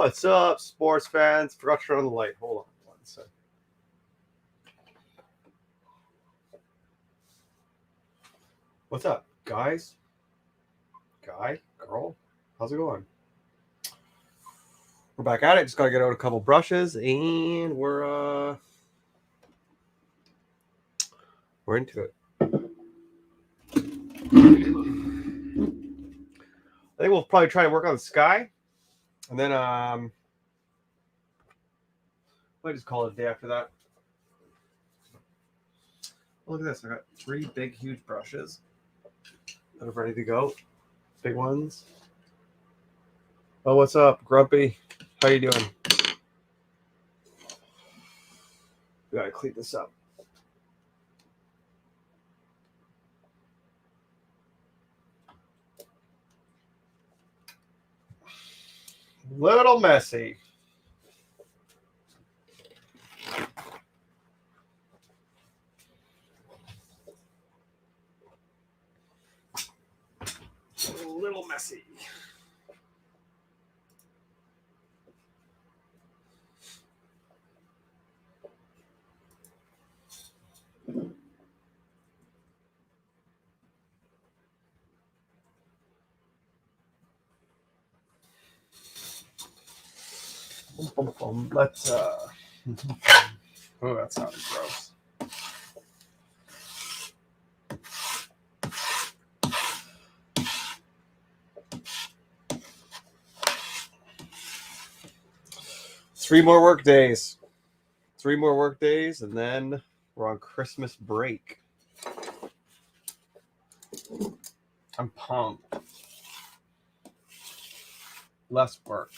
What's up, sports fans? Forgot to turn on the light. Hold on one second. What's up, guys? Guy? Girl? How's it going? We're back at it. Just gotta get out a couple brushes, and we're into it. I think we'll probably try to work on the sky, and then I might just call it a day after that. Look at this! I got 3 big, huge brushes that are ready to go. Big ones. Oh, what's up, Grumpy? How you doing? We gotta clean this up. Little messy. A little messy. Let's oh, that sounded gross. Three more work days, and then we're on Christmas break. I'm pumped. Less work.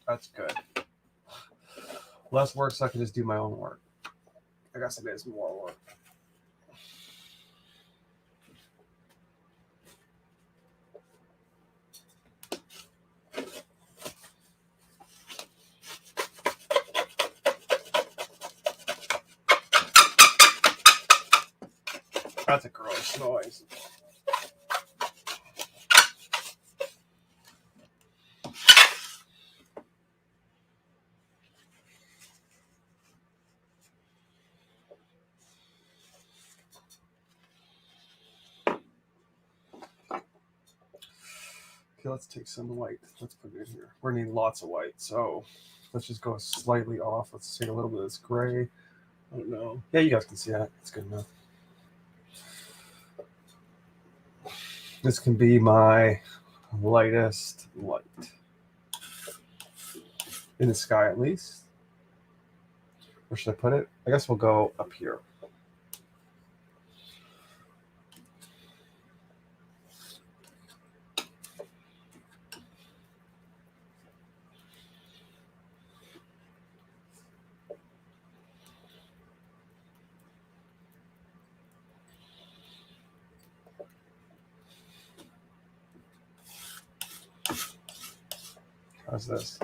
That's good. Less work so I can just do my own work. I guess it is more work. That's a gross noise. Okay, let's take some white. Let's put it in here. We're gonna need lots of white, so let's just go slightly off. Let's take a little bit of this gray. I don't know. Yeah, you guys can see that. It's good enough. This can be my lightest light. In the sky, at least. Where should I put it? I guess we'll go up here. How's this?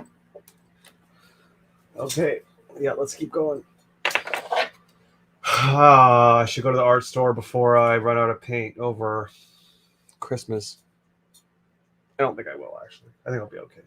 Okay, yeah, let's keep going. I should go to the art store before I run out of paint over Christmas. I don't think I will, actually. I think I'll be okay.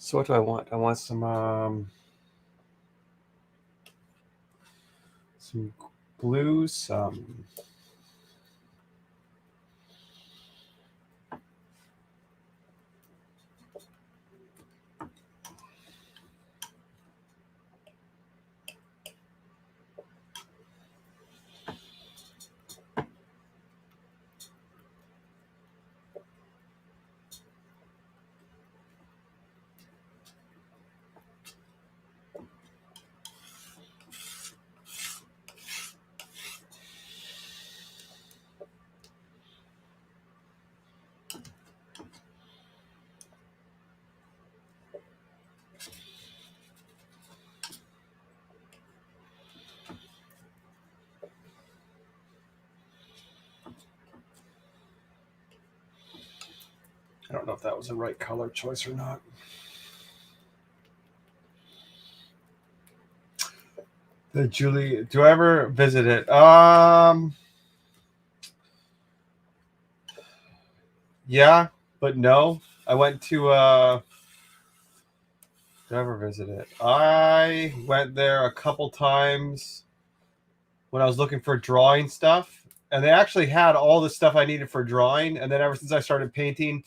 So what do I want? I want some blue, some if that was the right color choice or not. The Julie, do I ever visit it? Yeah, but no. I went to did I ever visit it? I went there a couple times when I was looking for drawing stuff, and they actually had all the stuff I needed for drawing. And then ever since I started painting,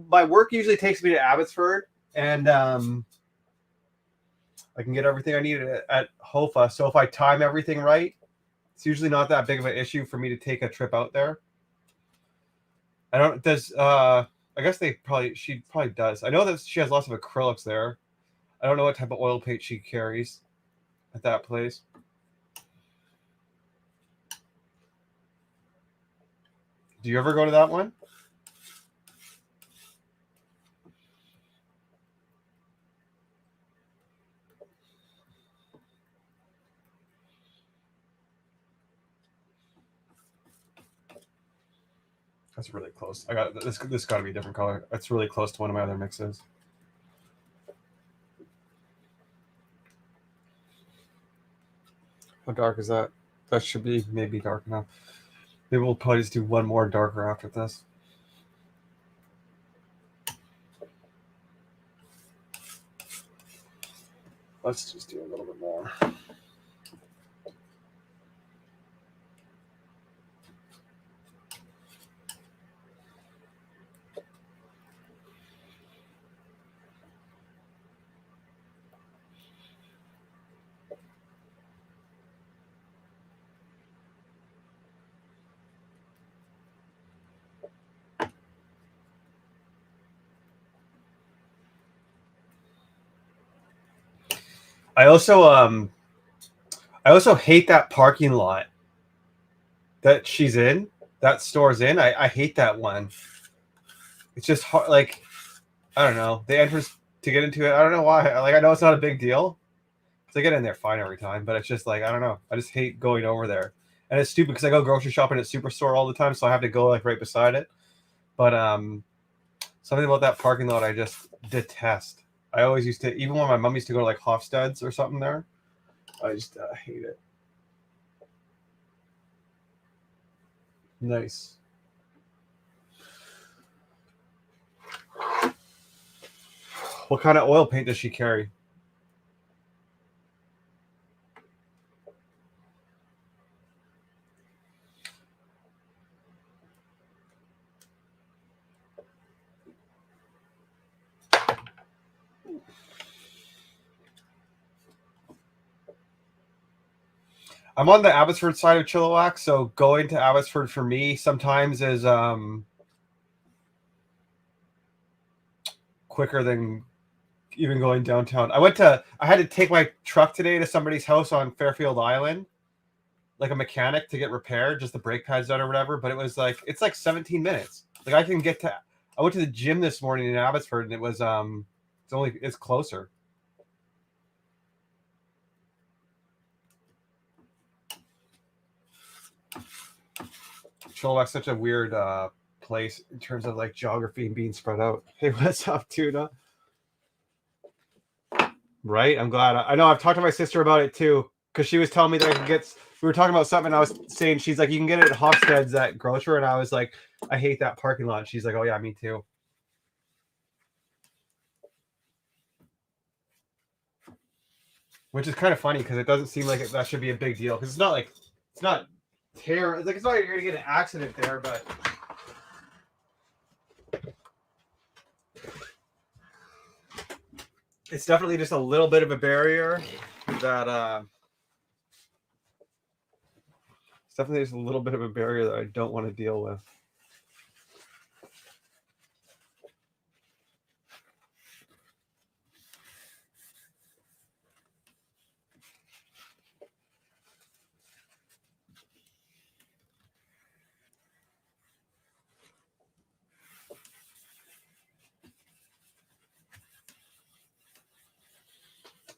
my work usually takes me to Abbotsford, and I can get everything I need at Hofa. So if I time everything right, it's usually not that big of an issue for me to take a trip out there. I don't does I guess she probably does. I know that she has lots of acrylics there. I don't know what type of oil paint she carries at that place. Do you ever go to that one? That's really close. I got this. This got to be a different color. It's really close to one of my other mixes. How dark is that? That should be maybe dark enough. Maybe we'll probably just do one more darker after this. Let's just do a little bit more. I also hate that parking lot that she's in. That store's in. I hate that one. It's just hard. Like, I don't know. The entrance to get into it. I don't know why. Like, I know it's not a big deal. I get in there fine every time, but it's just like, I don't know. I just hate going over there. And it's stupid because I go grocery shopping at Superstore all the time, so I have to go like right beside it. But something about that parking lot I just detest. I always used to, even when my mom used to go to like Hofstede's or something there, I just hate it. Nice. What kind of oil paint does she carry? I'm on the Abbotsford side of Chilliwack, so going to Abbotsford for me sometimes is quicker than even going downtown. I had to take my truck today to somebody's house on Fairfield Island, like a mechanic, to get repaired, just the brake pads done or whatever. But it's like 17 minutes. Like I went to the gym this morning in Abbotsford, and it's closer. Chilliwack's such a weird place in terms of like geography and being spread out. Hey, what's up, Tuna? Right? I'm glad. I know I've talked to my sister about it too, because she was telling me that I could get. We were talking about something, and I was saying she's like, you can get it at Hofstede's at Grocer, and I was like, I hate that parking lot. She's like, oh yeah, me too. Which is kind of funny because it doesn't seem like that should be a big deal, because it's not like it's not terrible. Like, it's not like you're gonna get an accident there, but it's definitely just a little bit of a barrier that it's definitely just a little bit of a barrier that I don't want to deal with.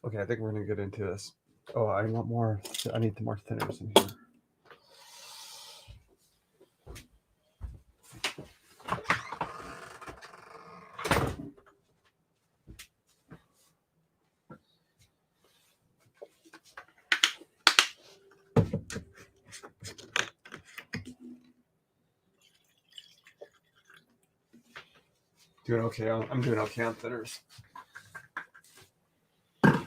Okay, I think we're gonna get into this. Oh, I want more. I need more thinners in here. Doing okay. I'm doing okay on thinners. I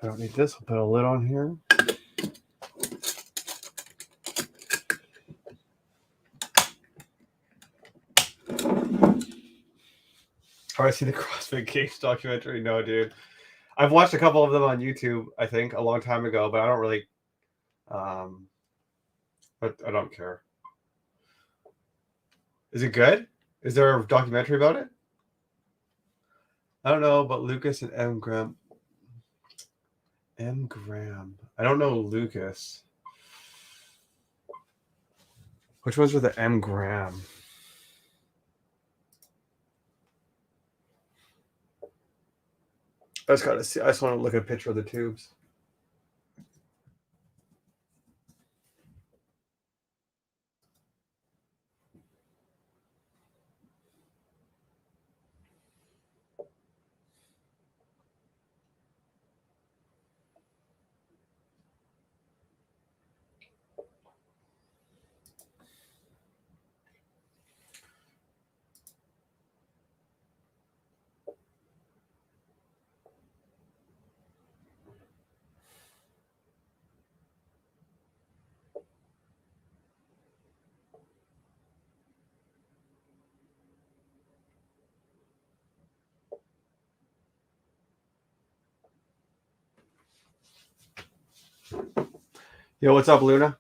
don't need this. I'll put a lid on here. How I see the CrossFit Games documentary? No, dude. I've watched a couple of them on YouTube, I think, a long time ago, but I don't really but I don't care. Is it good? Is there a documentary about it? I don't know, but Lucas and M. Graham. M. Graham. I don't know Lucas. Which ones were the M. Graham? I just gotta see. I just want to look at a picture of the tubes. Yo, what's up, Luna?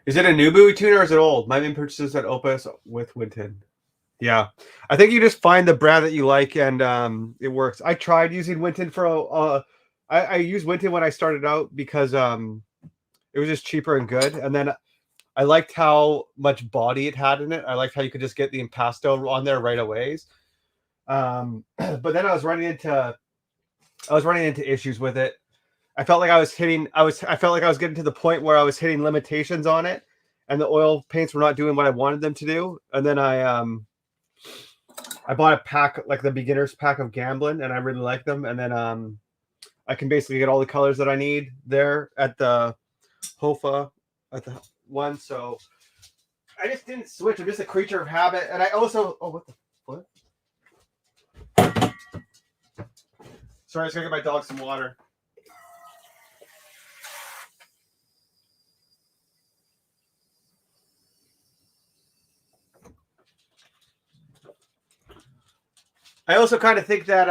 Is it a new buoy tuner or is it old? My main purchase is at Opus with Winton. Yeah, I think you just find the brand that you like and it works. I tried using Winton for I used Winton when I started out because it was just cheaper and good, and then I liked how much body it had in it. I liked how you could just get the impasto on there right away. But then I was running into issues with it. I felt like I felt like I was getting to the point where I was hitting limitations on it, and the oil paints were not doing what I wanted them to do. And then I bought a pack, like the beginner's pack of Gamblin, and I really like them. And then I can basically get all the colors that I need there at the Hofa at the one. So I just didn't switch. I'm just a creature of habit. And I also what the what? Sorry, I just gotta get my dog some water. I also kind of think that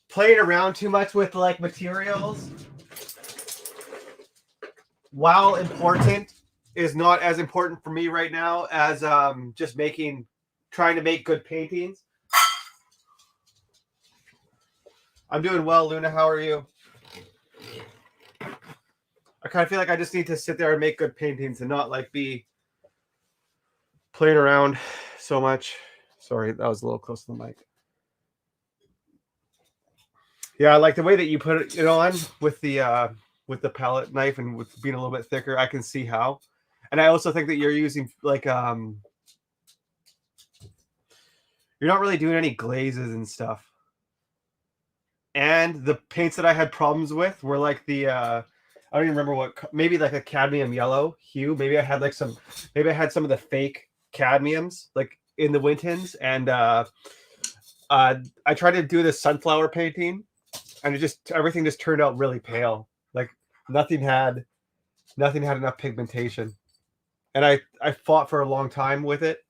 playing around too much with like materials, while important, is not as important for me right now as just trying to make good paintings. I'm doing well, Luna. How are you? I kind of feel like I just need to sit there and make good paintings and not like be playing around so much. Sorry, that was a little close to the mic. Yeah, I like the way that you put it on with the palette knife and with being a little bit thicker. I can see how. And I also think that you're using like you're not really doing any glazes and stuff. And the paints that I had problems with were like the I don't even remember what, maybe like a cadmium yellow hue. Maybe I had some of the fake cadmiums like in the Wintons, and I tried to do this sunflower painting, and everything just turned out really pale. Like nothing had enough pigmentation. And I fought for a long time with it.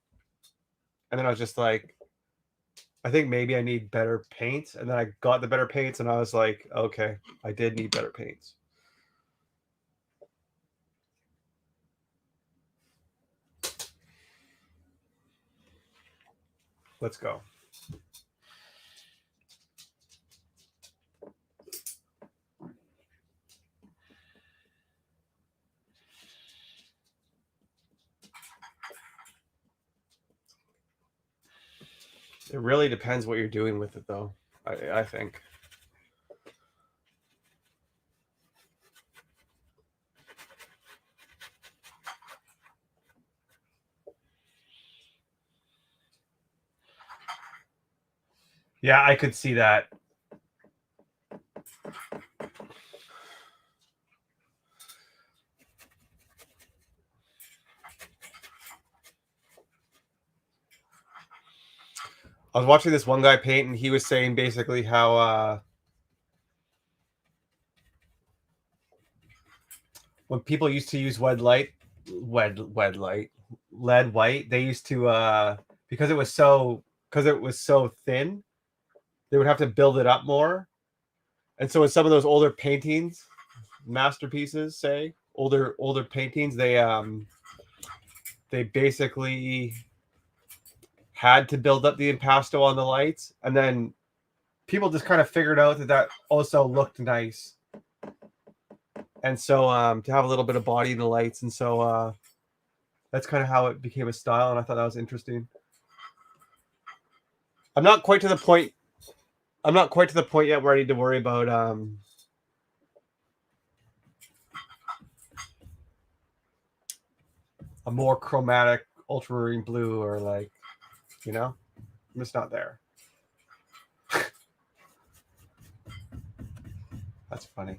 And then I was just like, I think maybe I need better paints. And then I got the better paints and I was like, okay, I did need better paints. Let's go. It really depends what you're doing with it, though, I think. Yeah, I could see that. I was watching this one guy paint, and he was saying basically how when people used to use lead white, they used to because it was so thin, they would have to build it up more. And so in some of those older paintings, masterpieces, say older paintings, they basically had to build up the impasto on the lights, and then people just kind of figured out that also looked nice. And so to have a little bit of body in the lights, and so that's kind of how it became a style, and I thought that was interesting. I'm not quite to the point yet where I need to worry about a more chromatic ultramarine blue, or like, I'm just not there. That's funny.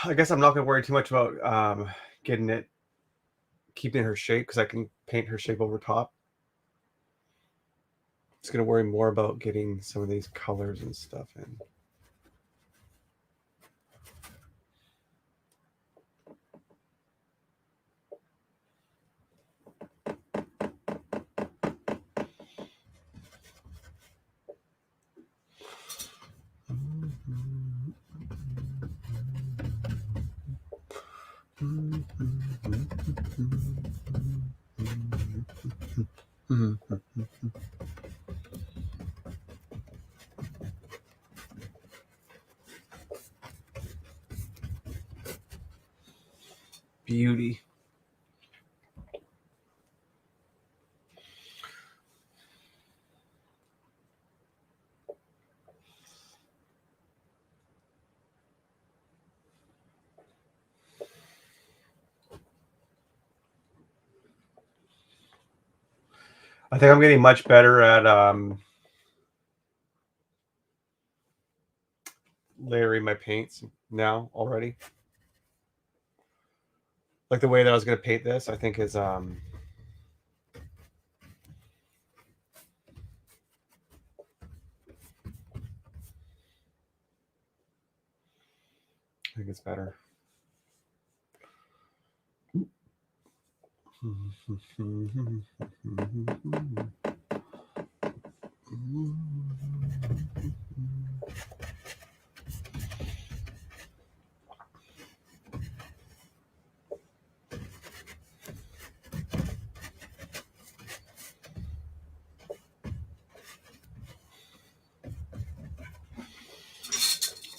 I guess I'm not going to worry too much about keeping her shape, because I can paint her shape over top. Just going to worry more about getting some of these colors and stuff in. Beauty. I think I'm getting much better at layering my paints now already. Like the way that I was going to paint this, I think is I think it's better.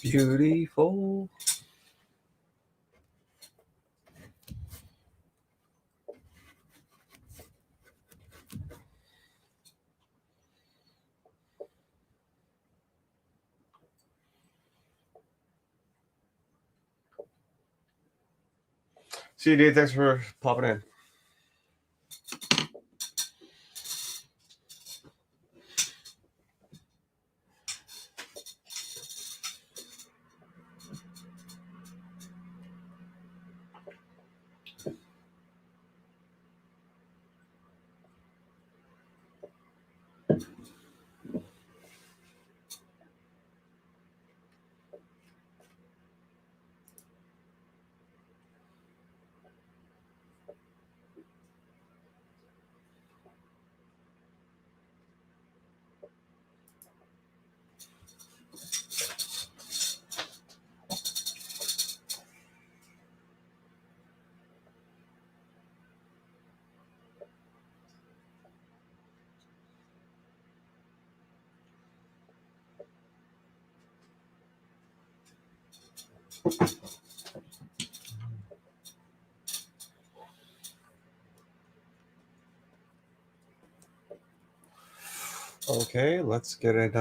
Beautiful. See you, dude. Thanks for popping in. Okay, let's get it.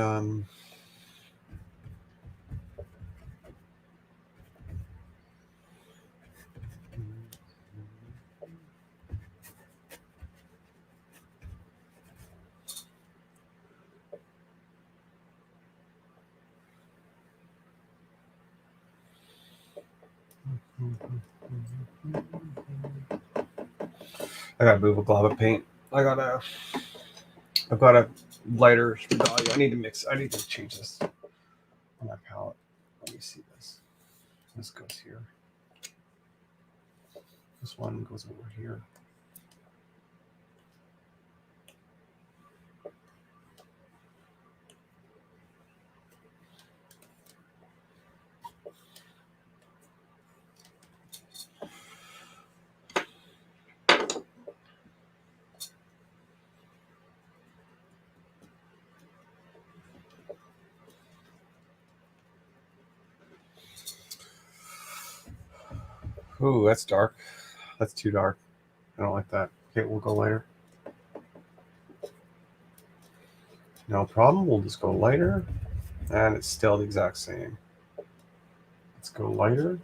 I gotta move a glob of paint. I've got a lighter Stradale. I need to mix. I need to change this on my palette. Let me see this. This goes here. This one goes over here. Ooh, that's dark. That's too dark. I don't like that. Okay, we'll go lighter. No problem. We'll just go lighter. And it's still the exact same. Let's go lighter.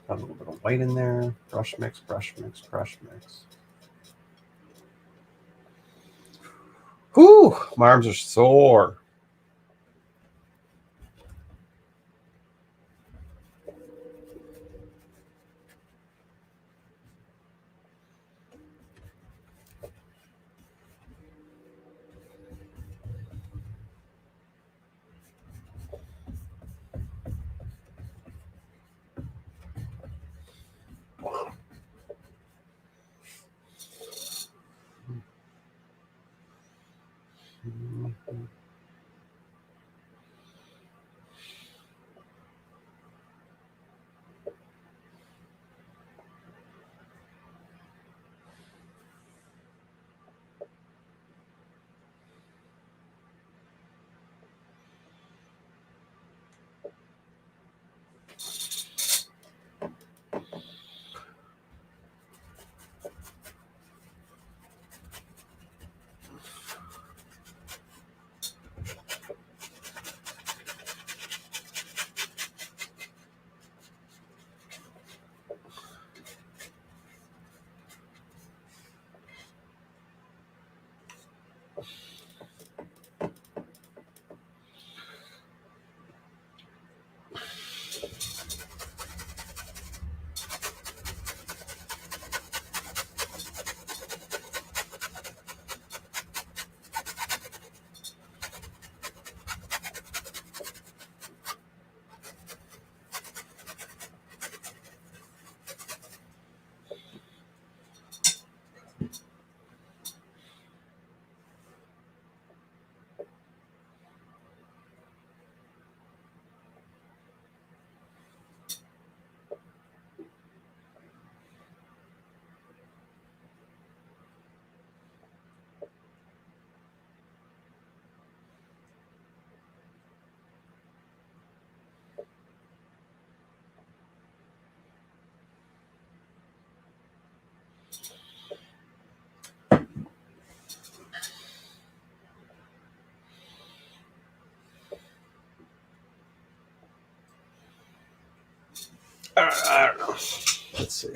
Got a little bit of white in there. Brush mix, brush mix, brush mix. Whew! My arms are sore. I don't know. Let's see.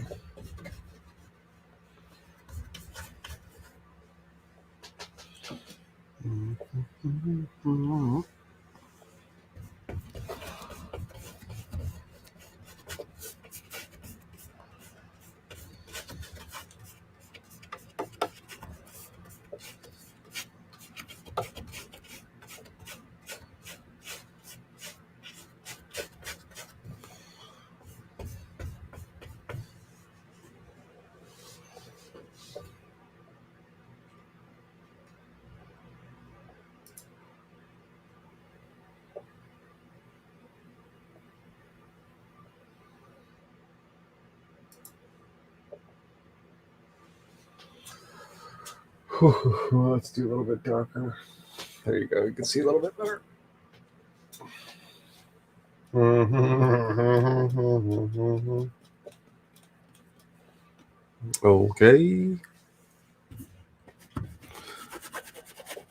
Let's do a little bit darker. There you go. You can see a little bit better. Okay.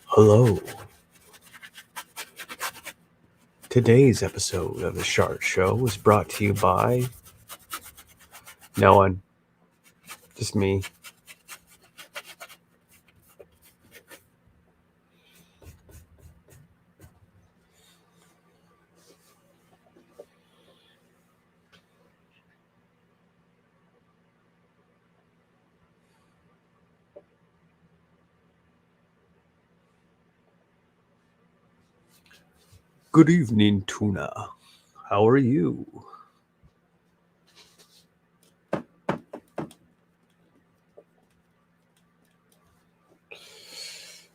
Hello. Today's episode of The Shart Show is brought to you by no one. Just me. Good evening, Tuna. How are you?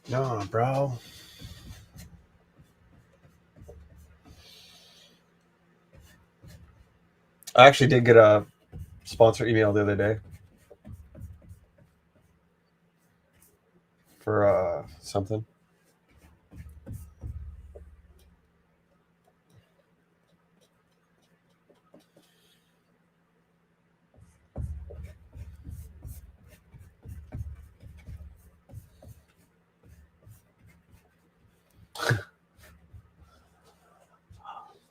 No, bro. I actually did get a sponsor email the other day for something.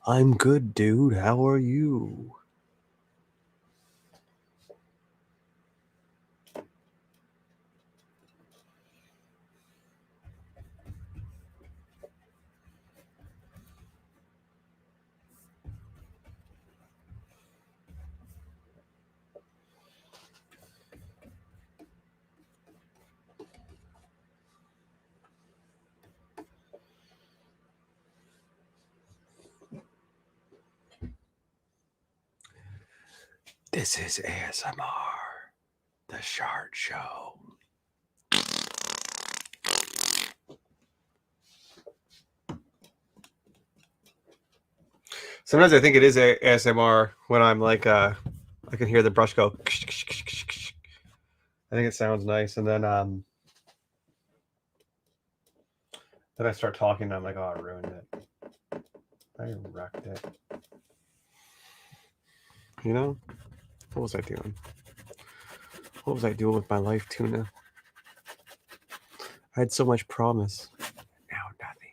I'm good, dude. How are you? This is ASMR, The Shart Show. Sometimes I think it is ASMR when I'm like, I can hear the brush go. I think it sounds nice, and then I start talking, and I'm like, oh, I ruined it. I wrecked it. You know, what was I doing? What was I doing with my life, Tuna? I had so much promise. Now nothing.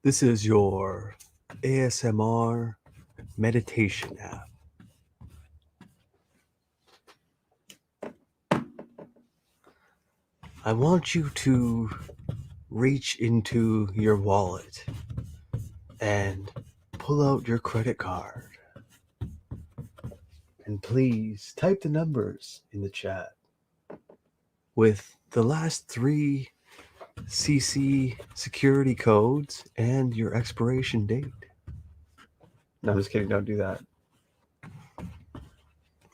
This is your ASMR meditation app. I want you to reach into your wallet and pull out your credit card. And please type the numbers in the chat with the last 3 CC security codes and your expiration date. No, I'm just kidding. Don't do that.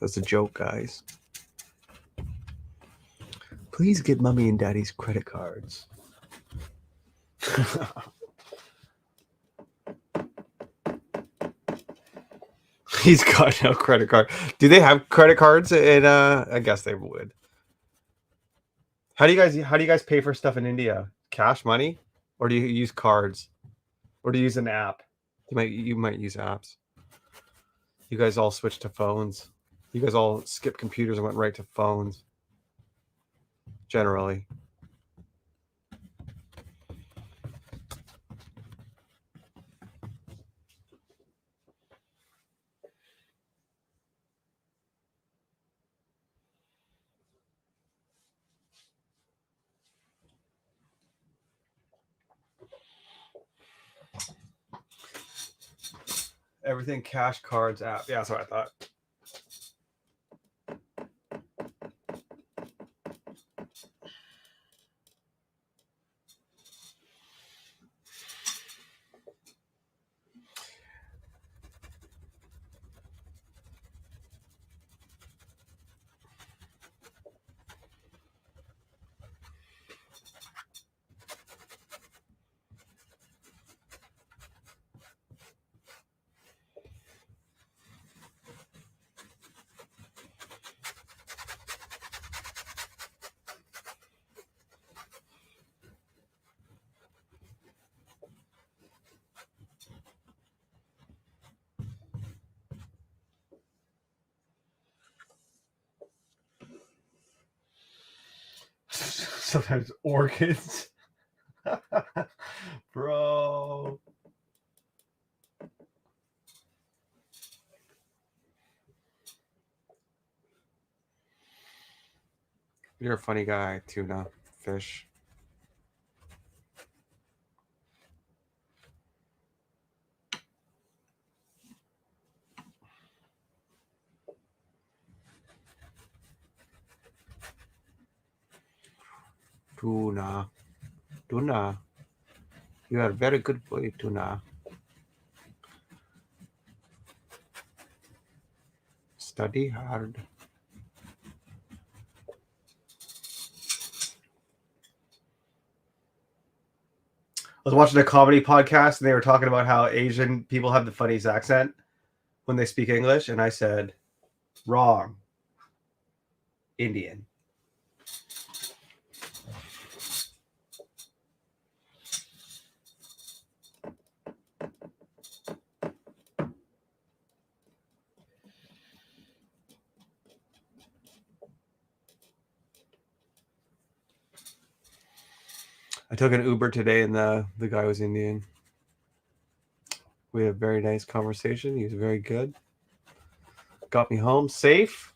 That's a joke, guys. Please get mommy and daddy's credit cards. He's got no credit card. Do they have credit cards? I guess they would. How do you guys pay for stuff in India? Cash money, or do you use cards, or do you use an app? You might use apps. You guys all switched to phones. You guys all skipped computers and went right to phones. Generally. Everything cash, cards, app. Yeah, that's what I thought. Sometimes orchids. Bro. You're a funny guy, tuna fish. Tuna. Tuna. You are a very good boy, Tuna. Study hard. I was watching a comedy podcast and they were talking about how Asian people have the funniest accent when they speak English, and I said, wrong. Indian. I took an Uber today and the guy was Indian. We had a very nice conversation. He was very good. Got me home safe.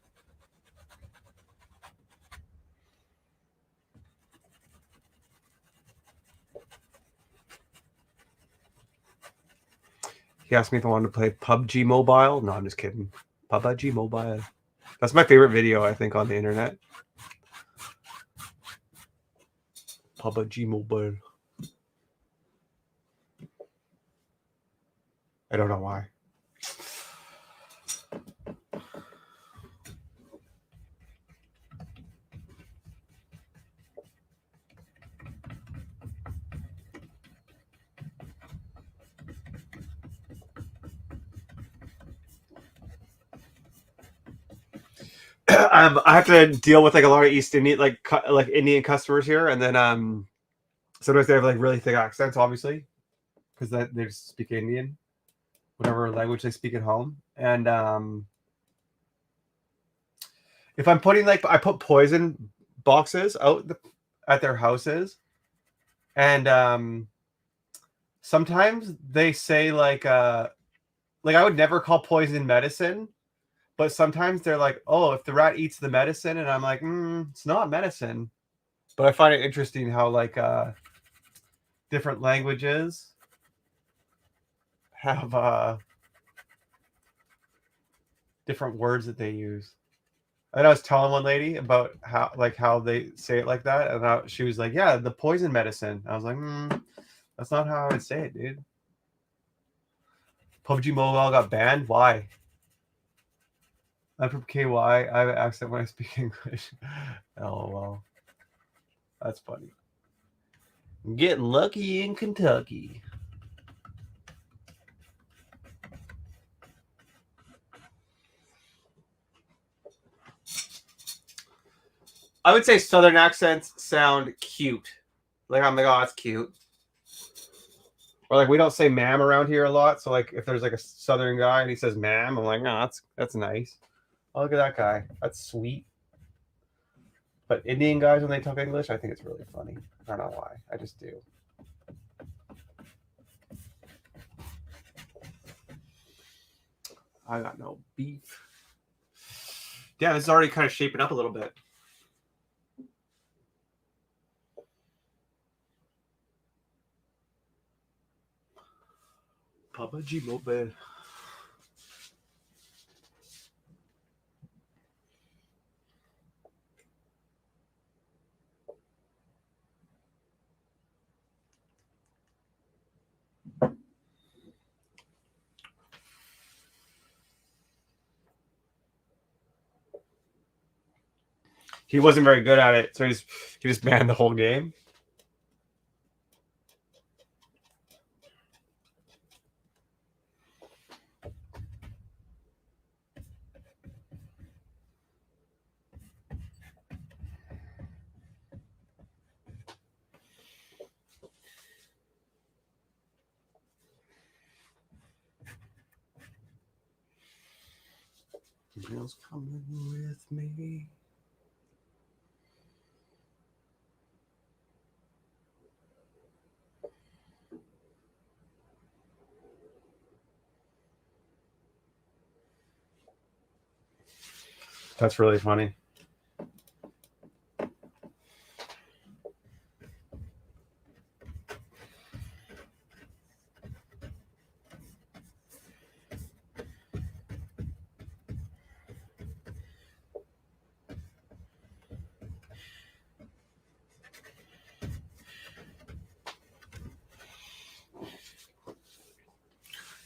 He asked me if I wanted to play PUBG Mobile. No, I'm just kidding. PUBG Mobile. That's my favorite video, I think, on the internet. PUBG Mobile. I don't know why. I have to deal with like a lot of East Indian, like Indian customers here, and then sometimes they have like really thick accents, obviously, because they just speak Indian, whatever language they speak at home. And if I'm putting I put poison boxes out at their houses, and sometimes they say like I would never call poison medicine. But sometimes they're like, oh, if the rat eats the medicine, and I'm like, it's not medicine. But I find it interesting how different languages have different words that they use. And I was telling one lady about how they say it like that, and she was like, yeah, the poison medicine. I was like, that's not how I would say it, dude. PUBG Mobile got banned. Why? I'm from KY. I have an accent when I speak English. LOL. That's funny. I'm getting lucky in Kentucky. I would say Southern accents sound cute. Like I'm like, oh, that's cute. Or like we don't say ma'am around here a lot. So like if there's like a Southern guy and he says ma'am, I'm like, no, that's nice. Oh, look at that guy. That's sweet. But Indian guys when they talk English, I think it's really funny. I don't know why. I just do. I got no beef. Yeah, this is already kind of shaping up a little bit. PUBG Mobile. He wasn't very good at it, so he just banned the whole game. Girls coming with me. That's really funny.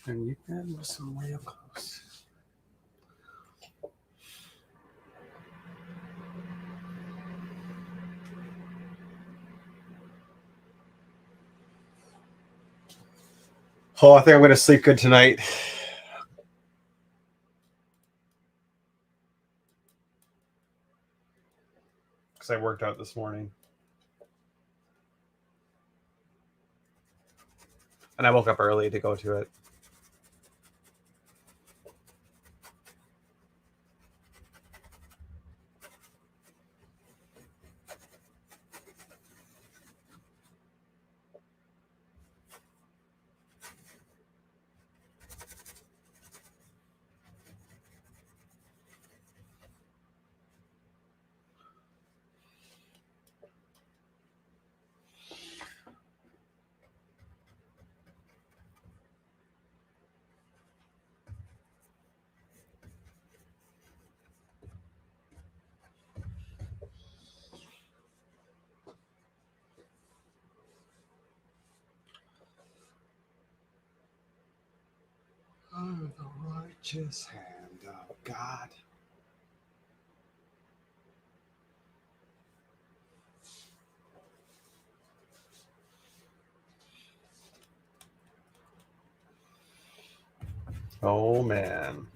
And you can whistle real close. Oh, I think I'm going to sleep good tonight. Because I worked out this morning. And I woke up early to go to it. Oh, the righteous hand of God. Oh, man.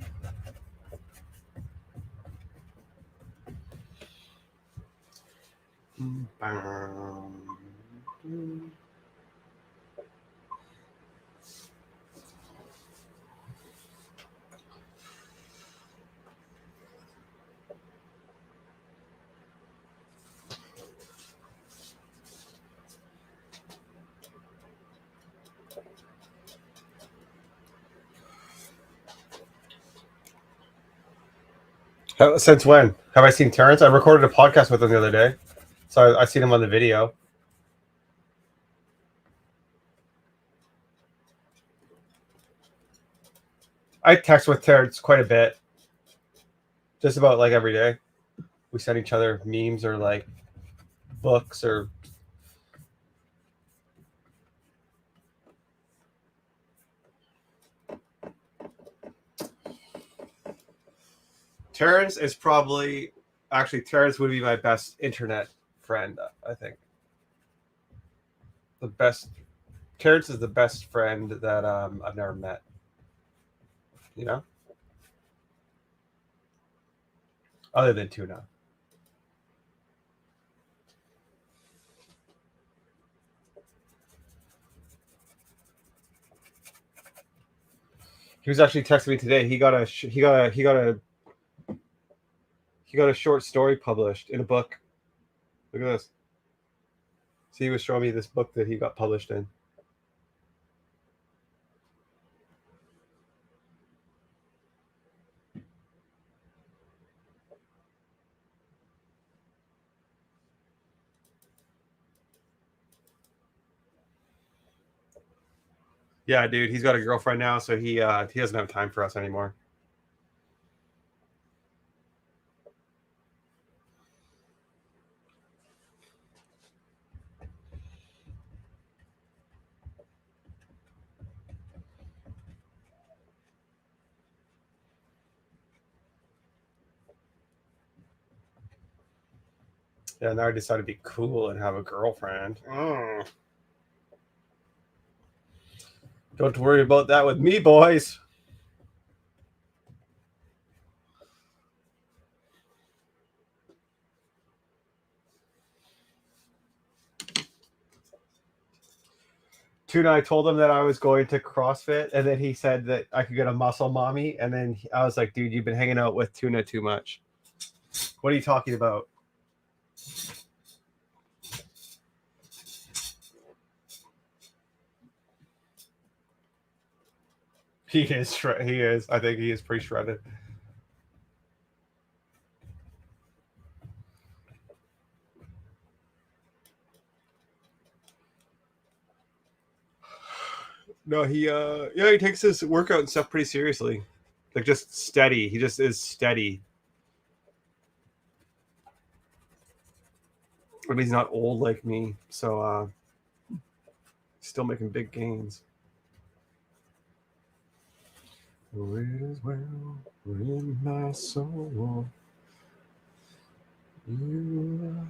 Since when have I seen Terrence? I recorded a podcast with him the other day, so I seen him on the video. I text with Terrence quite a bit, just about like every day. We send each other memes or like books or. Terrence is probably Terrence would be my best internet friend. I think the best. Terrence is the best friend that I've never met. You know, other than Tuna. He was actually texting me today. He got a short story published in a book. Look at this. See, he was showing me this book that he got published in. Yeah, dude, he's got a girlfriend now, so he doesn't have time for us anymore. Yeah, now I decided to be cool and have a girlfriend. Don't worry about that with me, boys. Tuna, I told him that I was going to CrossFit, and then he said that I could get a muscle mommy, and then I was like, dude, you've been hanging out with Tuna too much. What are you talking about? He is. I think he is pretty shredded. No, he takes his workout and stuff pretty seriously. Like just steady. He just is steady. But he's not old like me, so still making big gains. It is well in my soul. You are...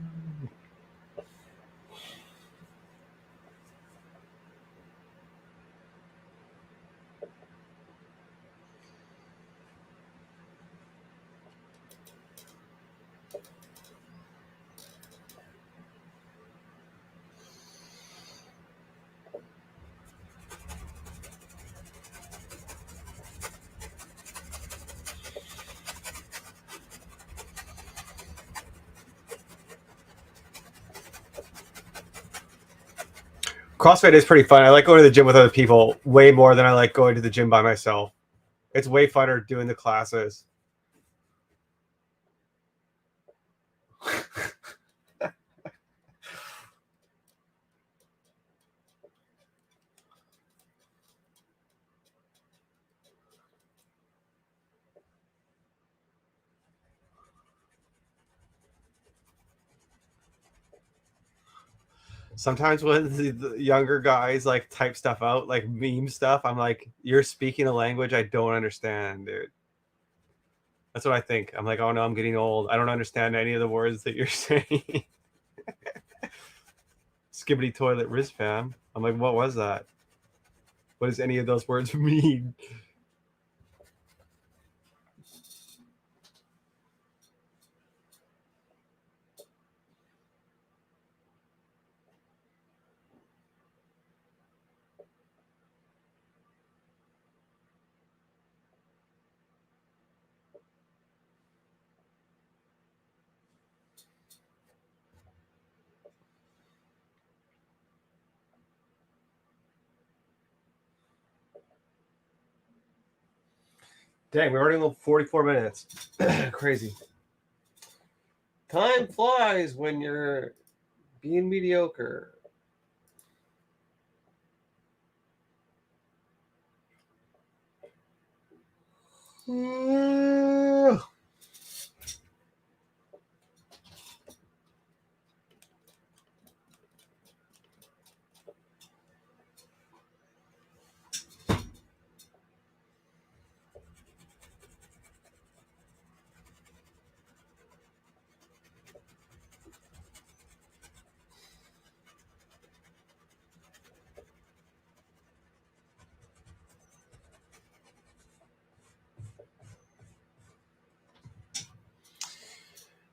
CrossFit is pretty fun. I like going to the gym with other people way more than I like going to the gym by myself. It's way funner doing the classes. Sometimes when the younger guys like type stuff out, like meme stuff, I'm like, you're speaking a language I don't understand, dude. That's what I think. I'm like, oh no, I'm getting old. I don't understand any of the words that you're saying. Skibbity toilet wrist fam. I'm like, what was that? What does any of those words mean? Dang, we're already 44 minutes. Crazy. Time flies when you're being mediocre.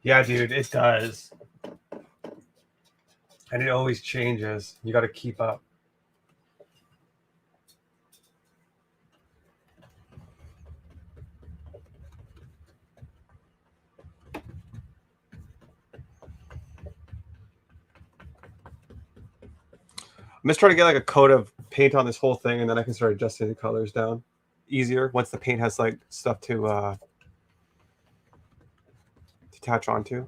Yeah, dude, it does. And it always changes. You got to keep up. I'm just trying to get like a coat of paint on this whole thing, and then I can start adjusting the colors down easier once the paint has like stuff to attach onto.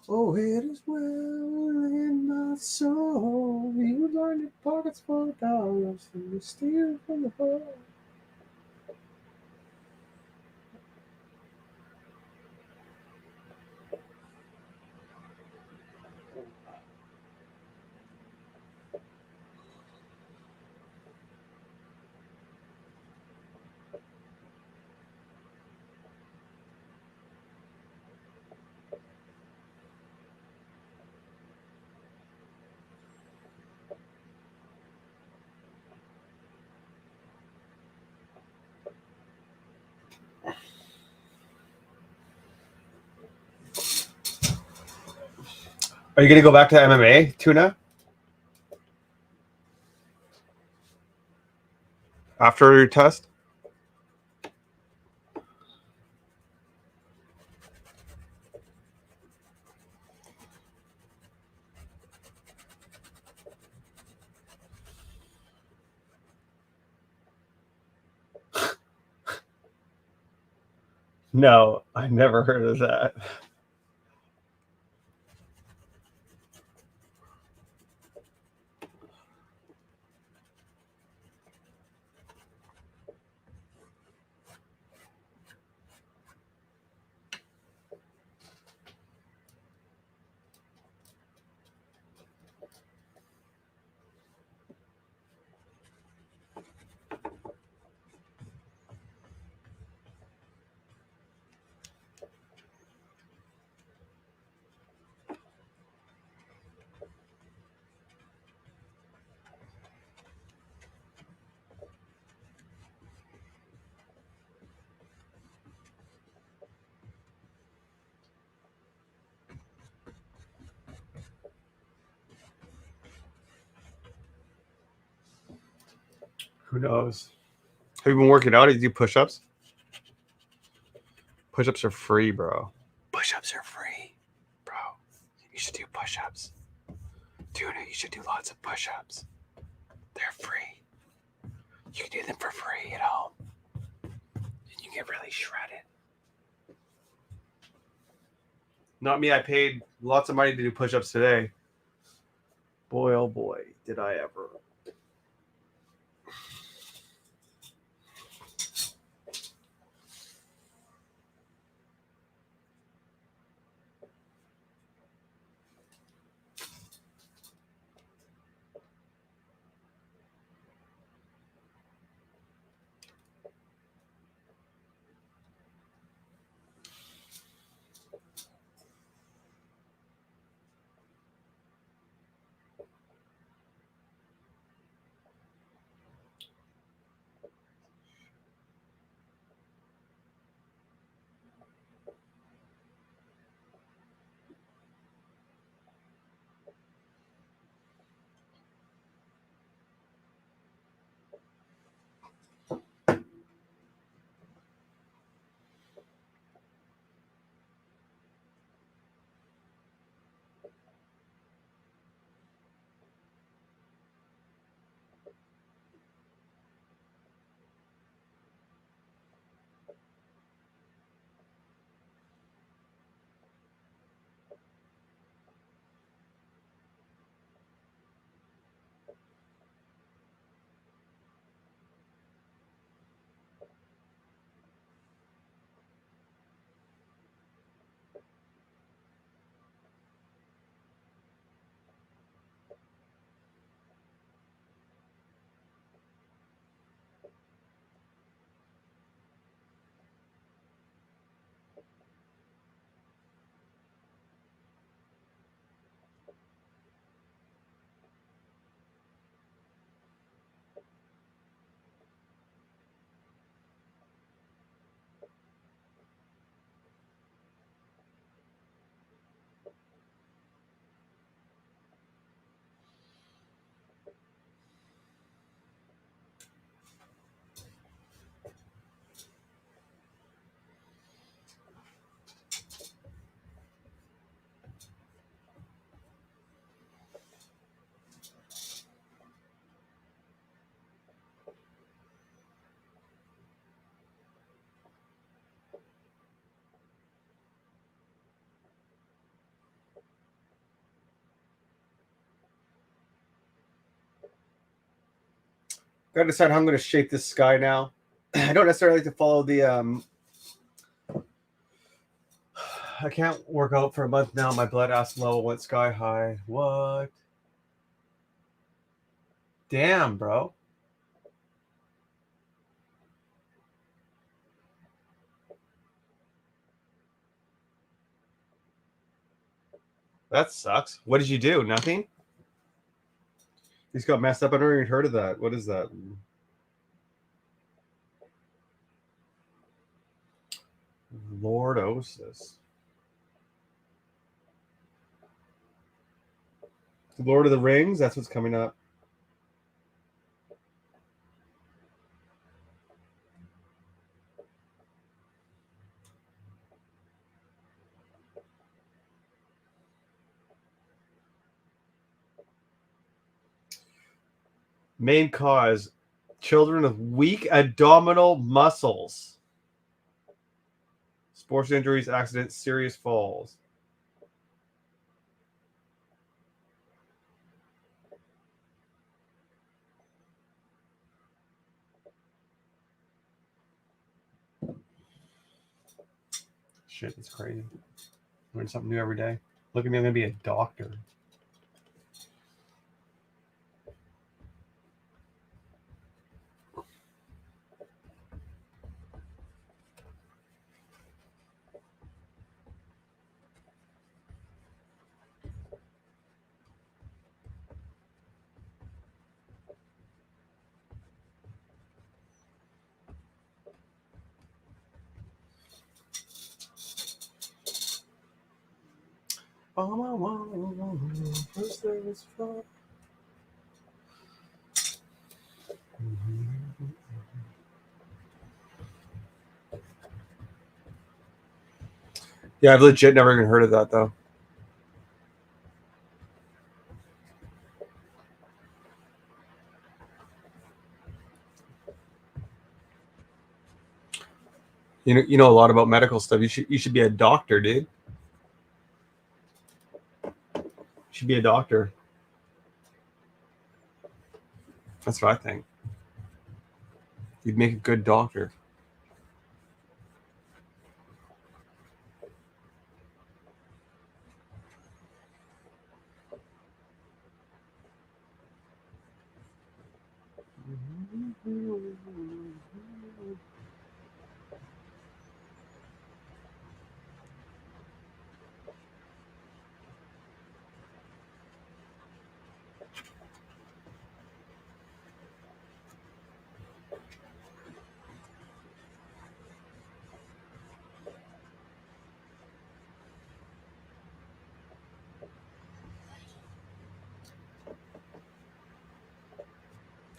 Oh, it is well in my soul. You learn your pockets full of dollars, and you steal from the heart. Are you going to go back to MMA, Tuna? After your test? No, I never heard of that. Who knows? Have you been working out? Did you do push-ups? Push-ups are free, bro. Push-ups are free, bro. You should do push-ups. Tuna, you should do lots of push-ups. They're free. You can do them for free at home. And you get really shredded. Not me. I paid lots of money to do push-ups today. Boy, oh boy, did I ever. Gotta decide how I'm going to shape this sky now. I don't necessarily like to follow the. I can't work out for a month now. My blood acid level went sky high. What? Damn, bro. That sucks. What did you do? Nothing? He's got messed up. I never even heard of that. What is that? Lordosis. Lord of the Rings? That's what's coming up. Main cause children with weak abdominal muscles. Sports injuries, accidents, serious falls. Shit, it's crazy. Learn something new every day. Look at me, I'm going to be a doctor. All I want is this fun. Yeah, I've legit never even heard of that though. You know a lot about medical stuff. You should be a doctor, dude. You should be a doctor. That's what I think. You'd make a good doctor.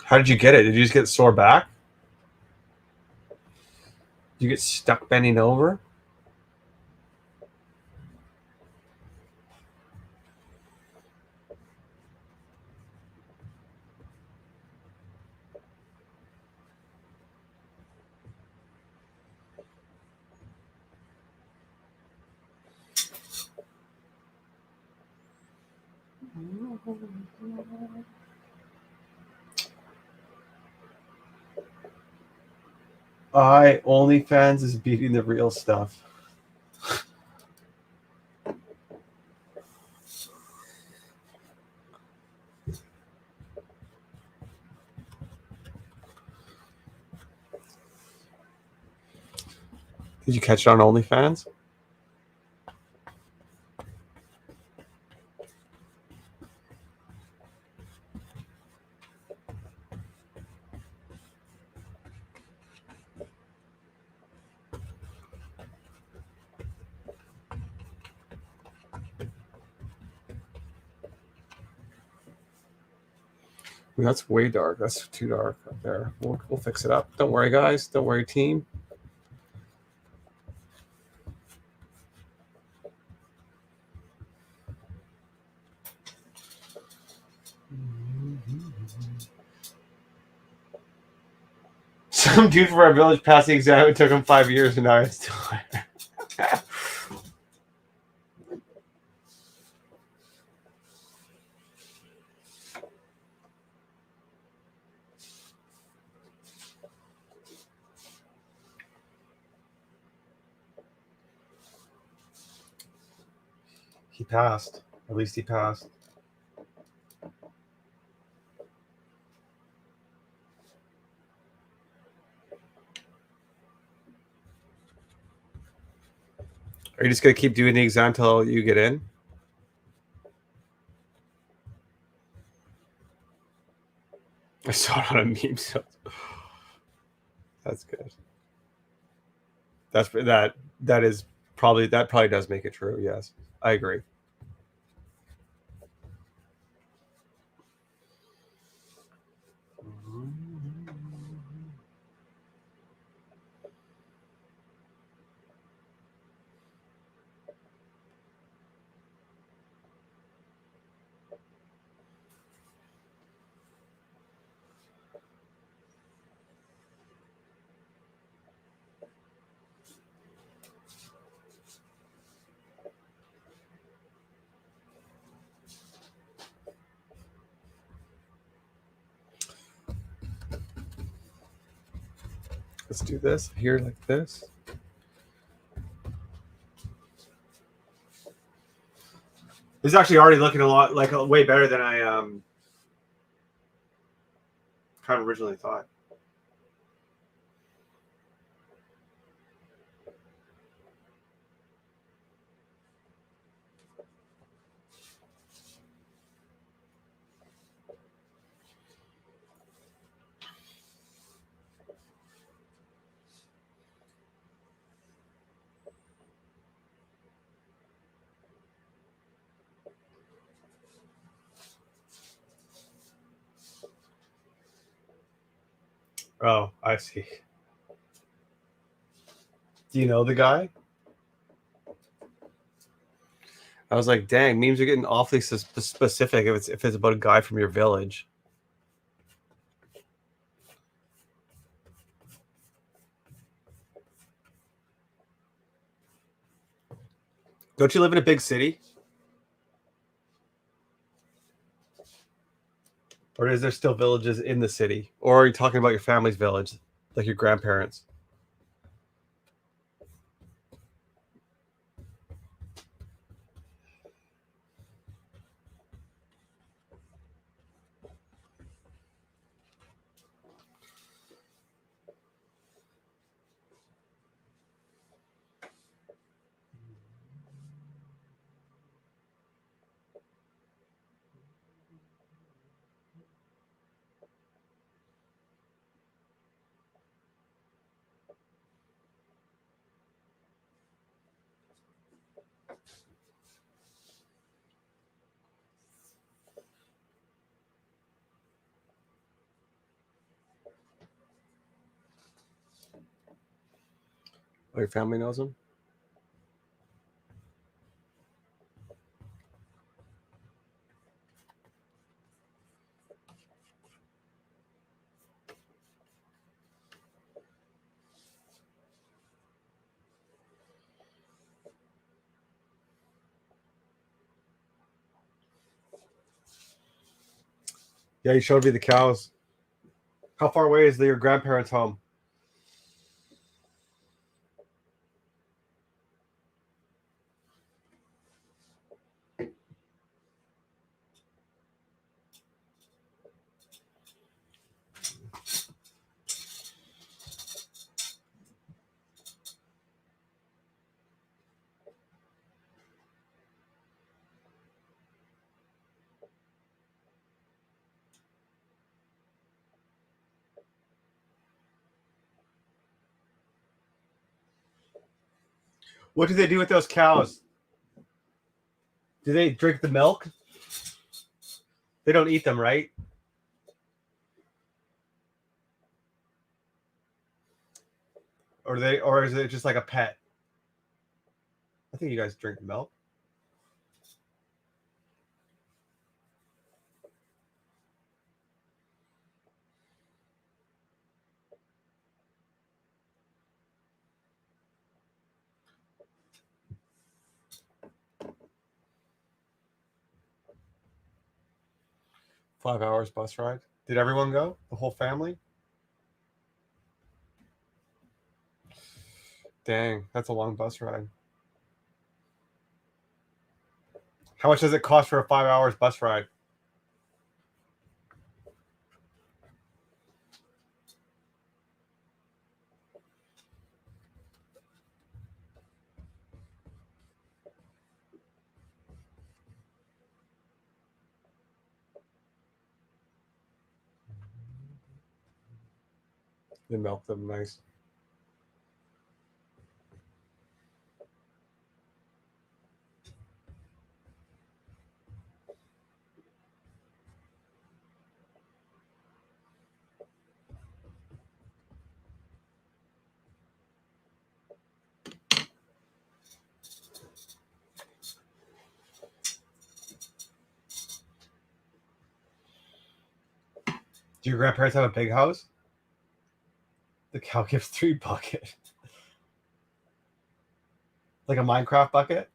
How did you get it? Did you just get sore back? Did you get stuck bending over? OnlyFans is beating the real stuff. Did you catch it on OnlyFans? That's way dark. That's too dark up there. We'll fix it up. Don't worry, guys. Don't worry, team. Some dude from our village passed the exam. It took him 5 years, and now it's still. He passed. At least he passed. Are you just gonna keep doing the exam until you get in? I saw it on a meme. So that's good. That probably does make it true. Yes, I agree. Let's do this here like this. This is actually already looking a lot like way better than I kind of originally thought. Oh, I see. Do you know the guy? I was like, dang, memes are getting awfully specific if it's about a guy from your village. Don't you live in a big city? Or is there still villages in the city? Or are you talking about your family's village, like your grandparents? Oh, your family knows them? Yeah, you showed me the cows. How far away is your grandparents' home? What do they do with those cows? Do they drink the milk? They don't eat them, right? Or is it just like a pet? I think you guys drink milk. $5 bus ride. Did everyone go? The whole family? Dang, that's a long bus ride. How much does it cost for a 5 hours bus ride? They milk them nice. Do your grandparents have a big house? The cow gives 3 bucket. Like a Minecraft bucket?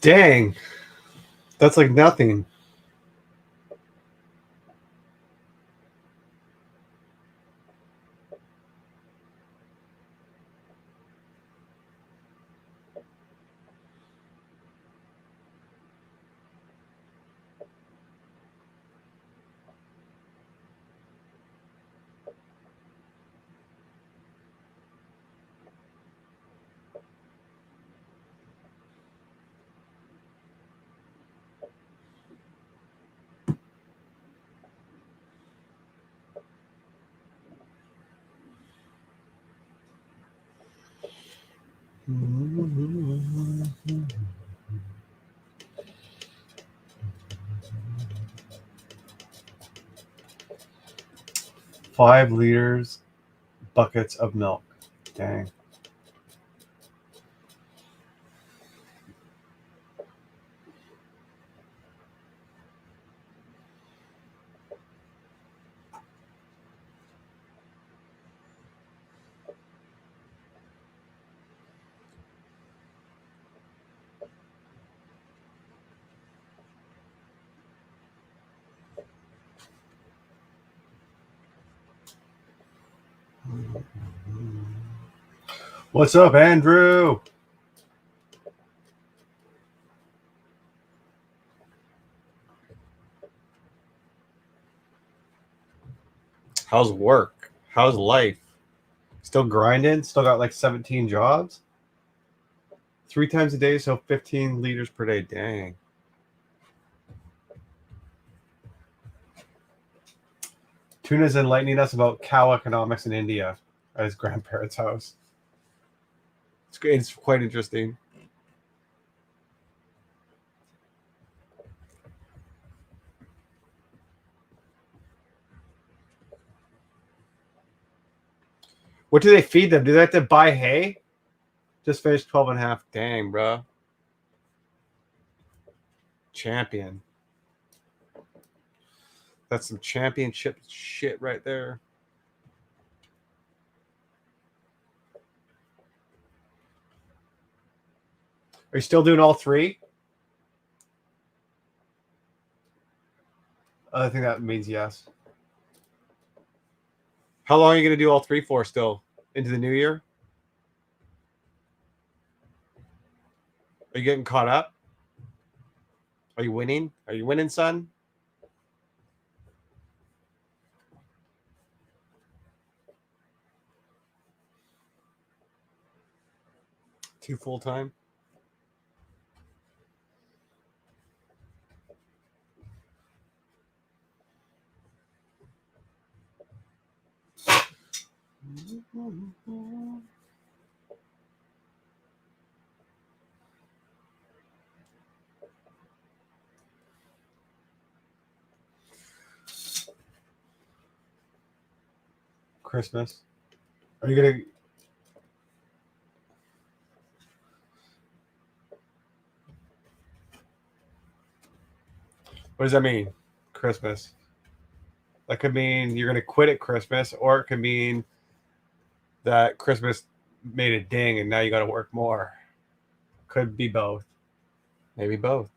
Dang. That's like nothing. 5 liters buckets of milk. Dang. What's up, Andrew? How's work? How's life? Still grinding? Still got like 17 jobs? 3 times a day, so 15 liters per day. Dang. Tuna's enlightening us about cow economics in India at his grandparents' house. It's great. It's quite interesting. What do they feed them? Do they have to buy hay? Just finished 12 and a half. Dang, bro. Champion. That's some championship shit right there. Are you still doing all 3? I think that means yes. How long are you going to do all 3 for still? Into the new year? Are you getting caught up? Are you winning? Are you winning, son? Two full time? Christmas. Are you going to... What does that mean? Christmas. That could mean you're going to quit at Christmas, or it could mean that Christmas made a ding and now you got to work more. Could be both. Maybe both.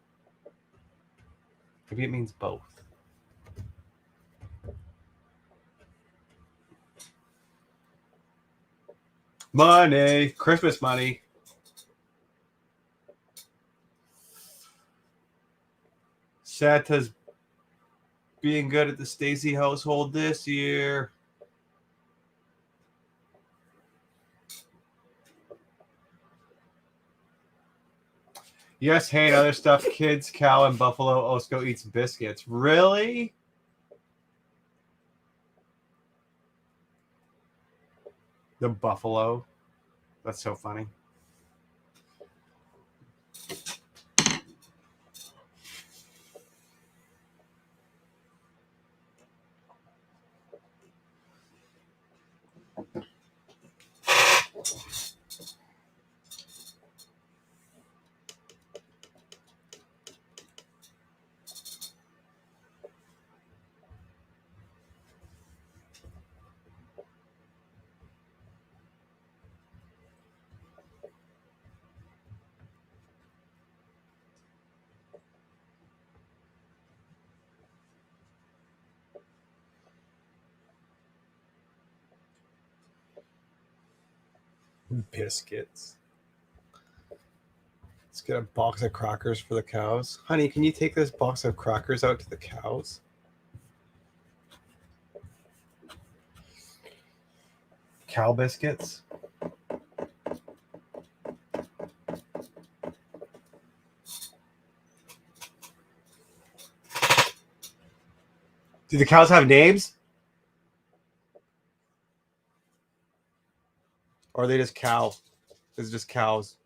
Maybe it means both. Money. Christmas money. Santa's being good at the Stacy household this year. Yes, hey, and other stuff. Kids, cow, and buffalo. Osco eats biscuits. Really? The buffalo. That's so funny. Biscuits. Let's get a box of crackers for the cows. Honey, can you take this box of crackers out to the cows? Cow biscuits. Do the cows have names? Or are they just cow? It's just cows.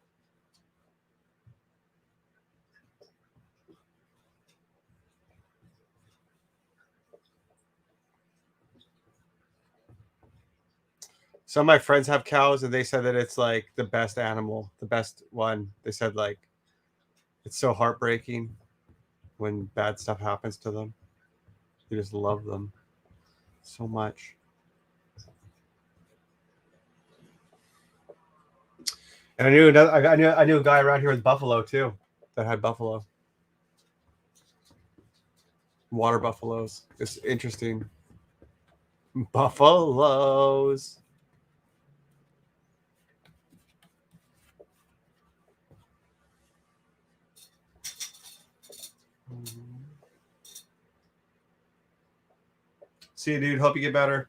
Some of my friends have cows, and they said that it's like the best animal, the best one. They said like it's so heartbreaking when bad stuff happens to them. They just love them so much. And I knew a guy around here with buffalo too, that had buffalo. Water buffaloes. It's interesting. Buffaloes. See you, dude. Hope you get better.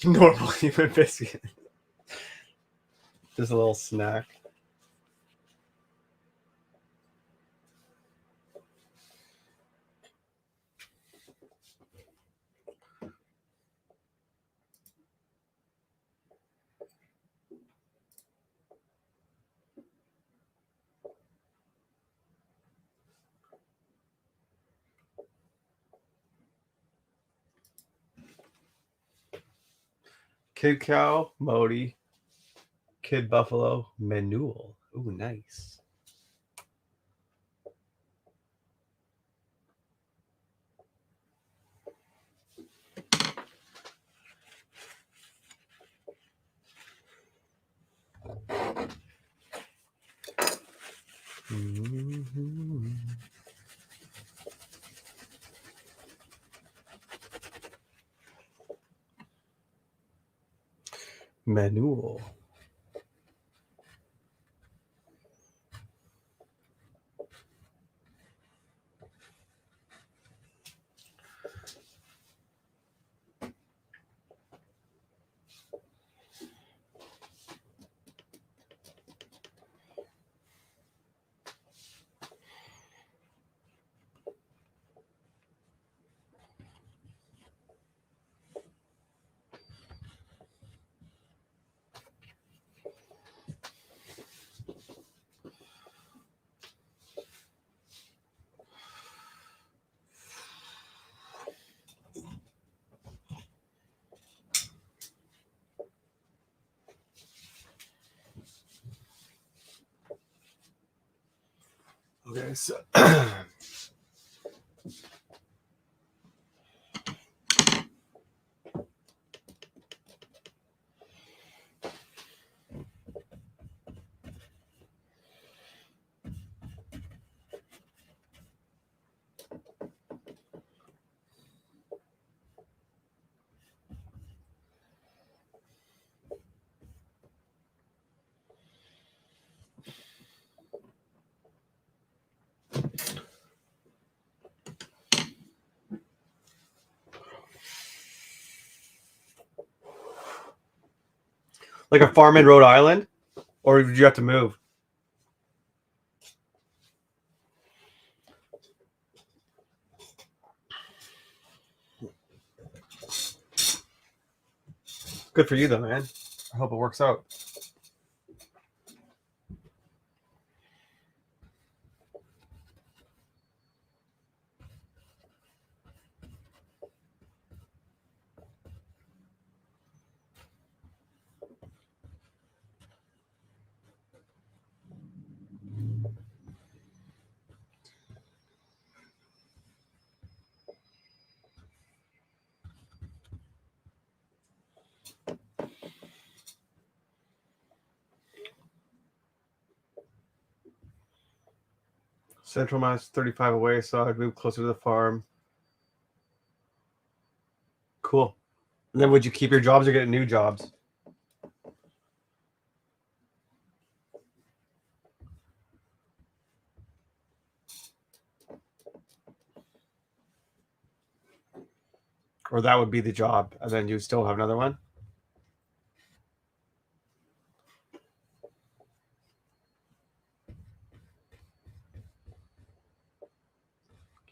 Normal human biscuit. Just a little snack. Kid cow, Modi. Kid buffalo, Menul. Ooh, nice. Mm-hmm. Menul. Okay, so like a farm in Rhode Island, or did you have to move? Good for you, though, man. I hope it works out. Central Mass 35 away, so I'd move closer to the farm. Cool. And then would you keep your jobs or get new jobs? Or that would be the job, and then you still have another one?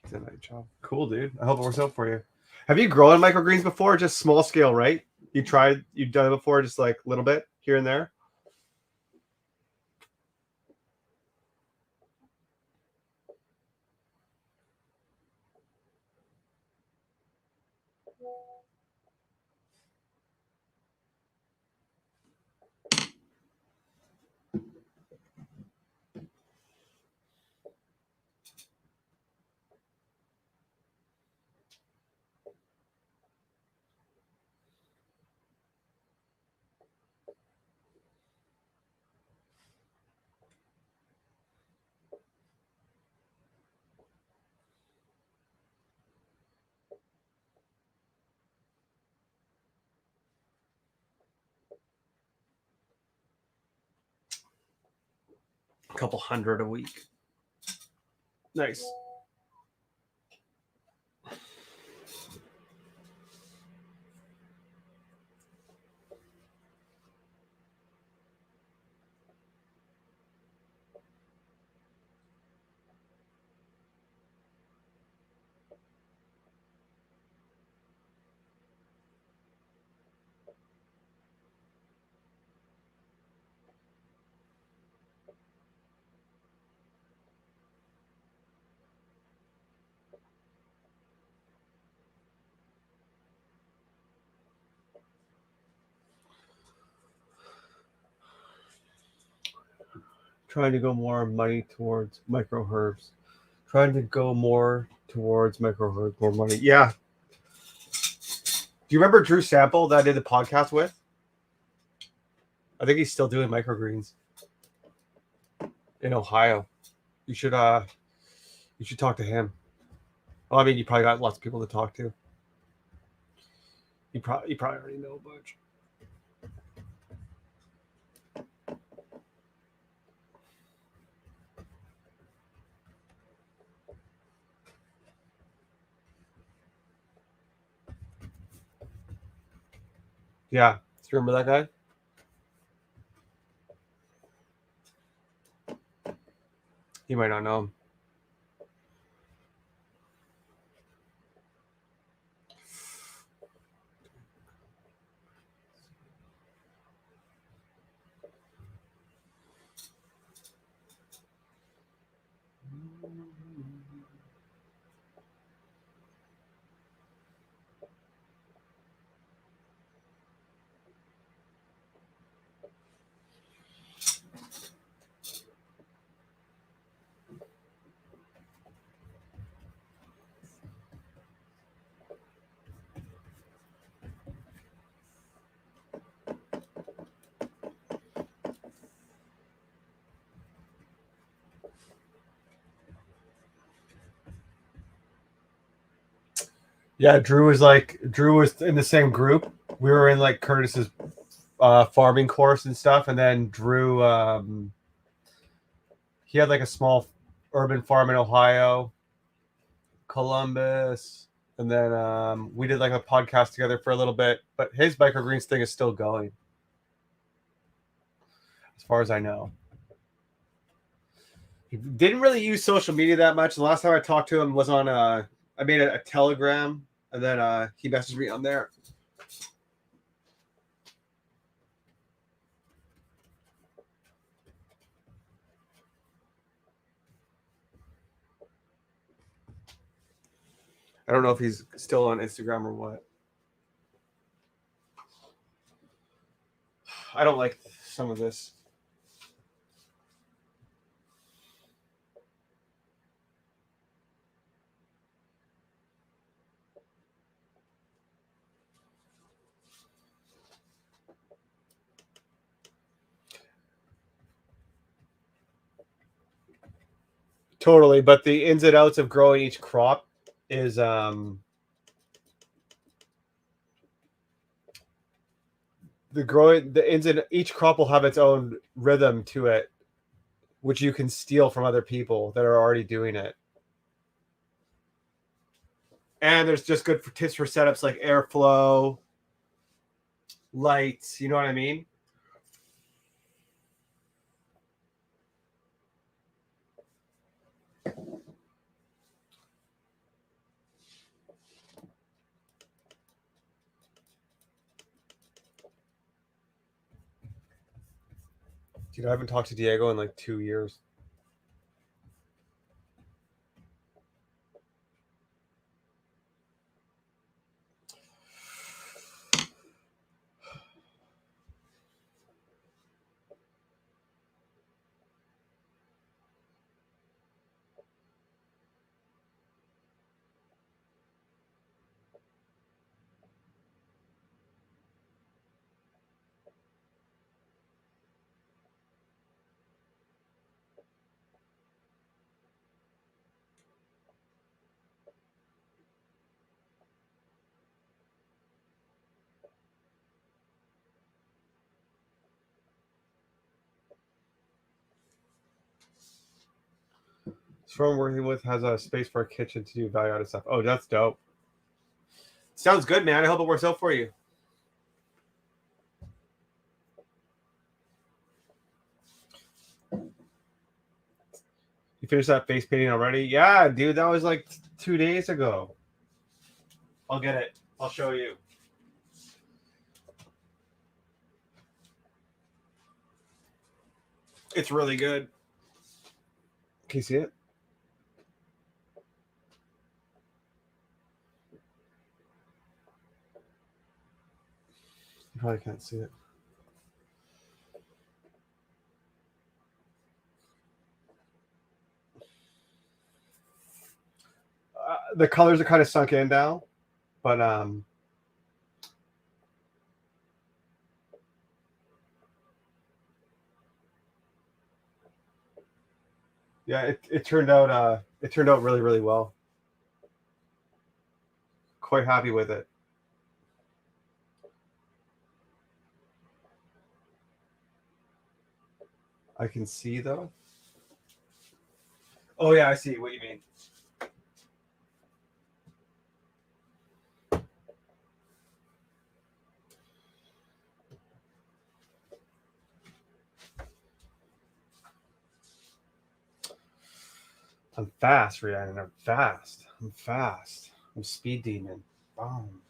It's a night job. Cool, dude. I hope it works out for you. Have you grown microgreens before? Just small scale, right? You've done it before, just like a little bit here and there? A couple hundred a week. Nice. Trying to go more money towards micro herbs. Trying to go more towards micro herbs, more money. Yeah. Do you remember Drew Sample that I did the podcast with? I think he's still doing microgreens in Ohio. You should talk to him. Well, I mean, you probably got lots of people to talk to. You probably already know a bunch. Yeah. Do you remember that guy? You might not know him. Yeah, Drew was in the same group. We were in like Curtis's farming course and stuff, and then Drew he had like a small urban farm in Ohio, Columbus, and then we did like a podcast together for a little bit. But his microgreens thing is still going, as far as I know. He didn't really use social media that much. The last time I talked to him was on I made a Telegram, and then he messaged me on there. I don't know if he's still on Instagram or what. I don't like some of this. Totally, but the ins and outs of growing each crop is the ins and each crop will have its own rhythm to it, which you can steal from other people that are already doing it. And there's just good tips for setups like airflow, lights, you know what I mean? Dude, I haven't talked to Diego in like 2 years. This firm I'm working with has a space for a kitchen to do value added stuff. Oh, that's dope. Sounds good, man. I hope it works out for you. You finished that face painting already? Yeah, dude, that was like 2 days ago. I'll get it. I'll show you. It's really good. Can you see it? You probably can't see it. The colors are kind of sunk in now, but yeah, it turned out really, really well. Quite happy with it. I can see though. Oh yeah, I see what you mean. I'm fast, Rhiannon. I'm fast. I'm speed demon. Boom.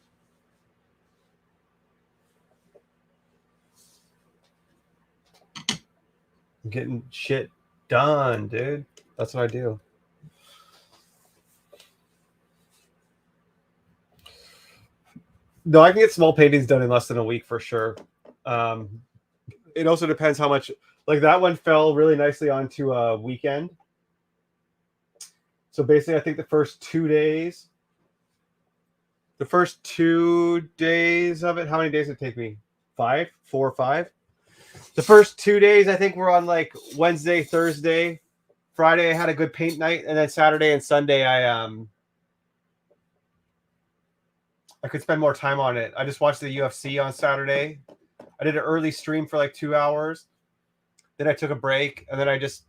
I'm getting shit done, dude. That's what I do. No, I can get small paintings done in less than a week for sure. It also depends how much. Like that one fell really nicely onto a weekend. So basically, I think the first 2 days of it, how many days did it take me? 4 or 5. The first 2 days, I think, were on like Wednesday, Thursday, Friday. I had a good paint night, and then Saturday and Sunday, I could spend more time on it. I just watched the UFC on Saturday. I did an early stream for like 2 hours. Then I took a break, and then I just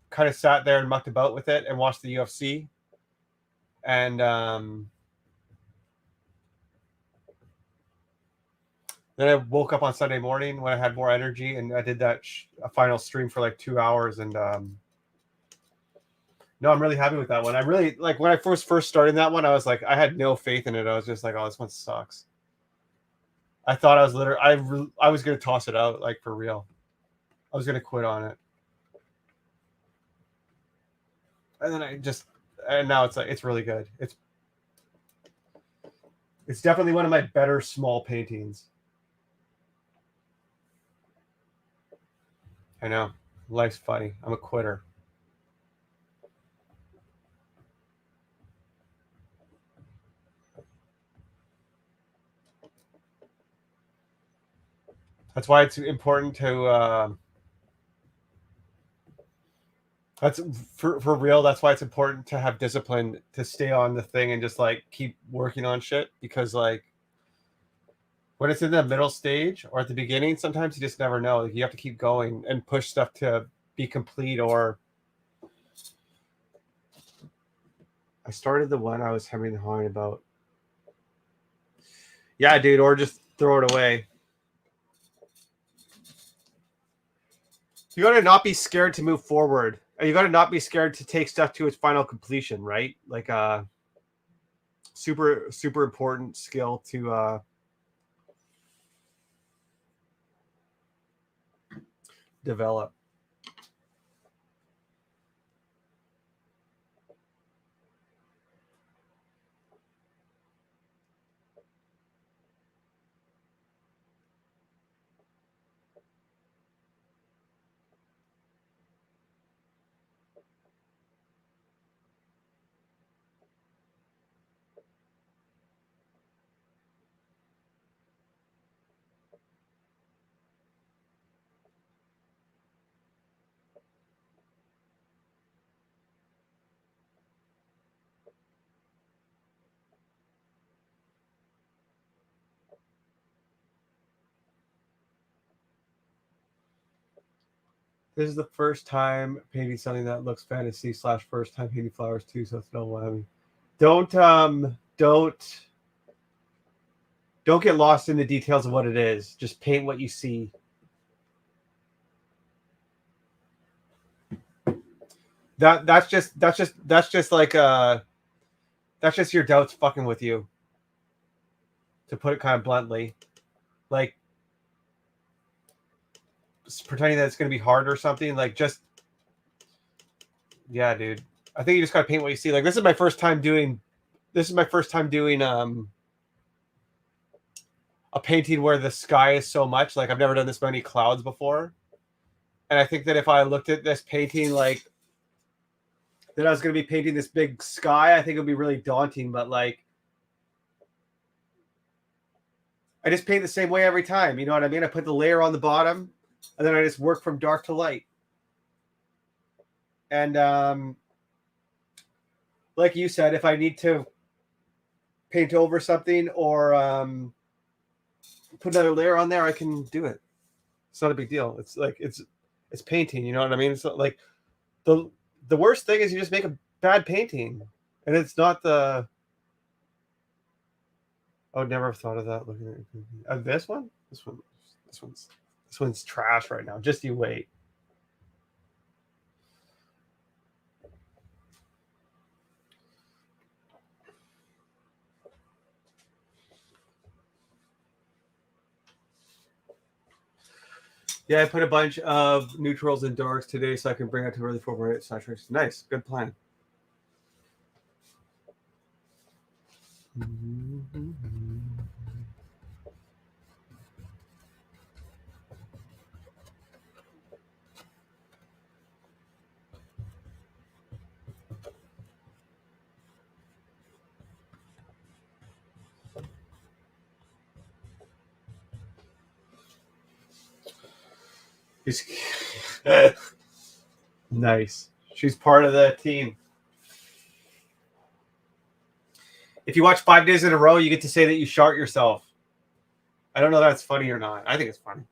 kind of sat there and mucked about with it and watched the UFC. And then I woke up on Sunday morning when I had more energy, and I did that a final stream for like 2 hours. And no, I'm really happy with that one. I really like when I first started that one. I was like, I had no faith in it. I was just like, oh, this one sucks. I thought I was I was gonna toss it out, like for real. I was gonna quit on it, and then and now it's like it's really good. It's definitely one of my better small paintings. I know. Life's funny. I'm a quitter. That's why it's important to. That's for real. That's why it's important to have discipline to stay on the thing and just like keep working on shit because like when it's in the middle stage or at the beginning, sometimes you just never know. Like, you have to keep going and push stuff to be complete. Or I started the one I was having the hawing about. Yeah, dude, or just throw it away. You got to not be scared to move forward. And you got to not be scared to take stuff to its final completion, right? Like super super important skill to develop. This is the first time painting something that looks fantasy / first time painting flowers too, so it's no whammy. Don't get lost in the details of what it is. Just paint what you see. That's just like that's just your doubts fucking with you. To put it kind of bluntly. Like pretending that it's going to be hard or something. Like, just, yeah, dude. I think you just got to paint what you see. Like, this is my first time doing a painting where the sky is so much. Like, I've never done this many clouds before. And I think that if I looked at this painting like that I was going to be painting this big sky, I think it would be really daunting. But like, I just paint the same way every time. You know what I mean? I put the layer on the bottom, and then I just work from dark to light. And like you said, if I need to paint over something or put another layer on there, I can do it. It's not a big deal. It's like it's painting. You know what I mean? It's not like the worst thing is you just make a bad painting, and it's not the. I would never have thought of that. Looking at this one, this one's trash right now. Just you wait. Yeah, I put a bunch of neutrals and darks today so I can bring it to really forward saturations. Nice, good plan. Nice. She's part of the team. If you watch 5 days in a row, you get to say that you shart yourself. I don't know if that's funny or not. I think it's funny.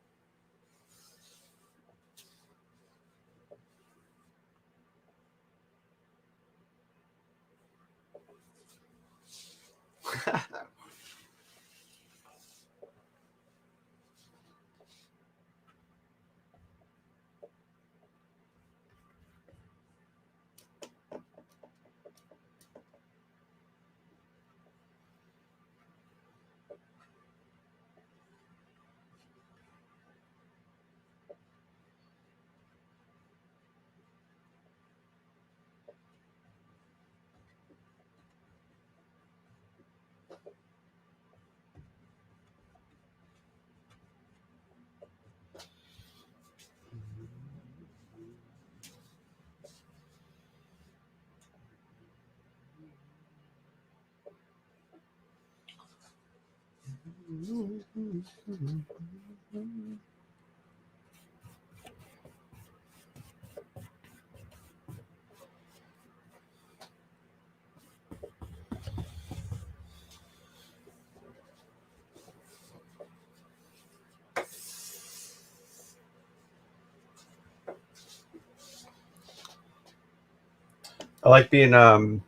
I like being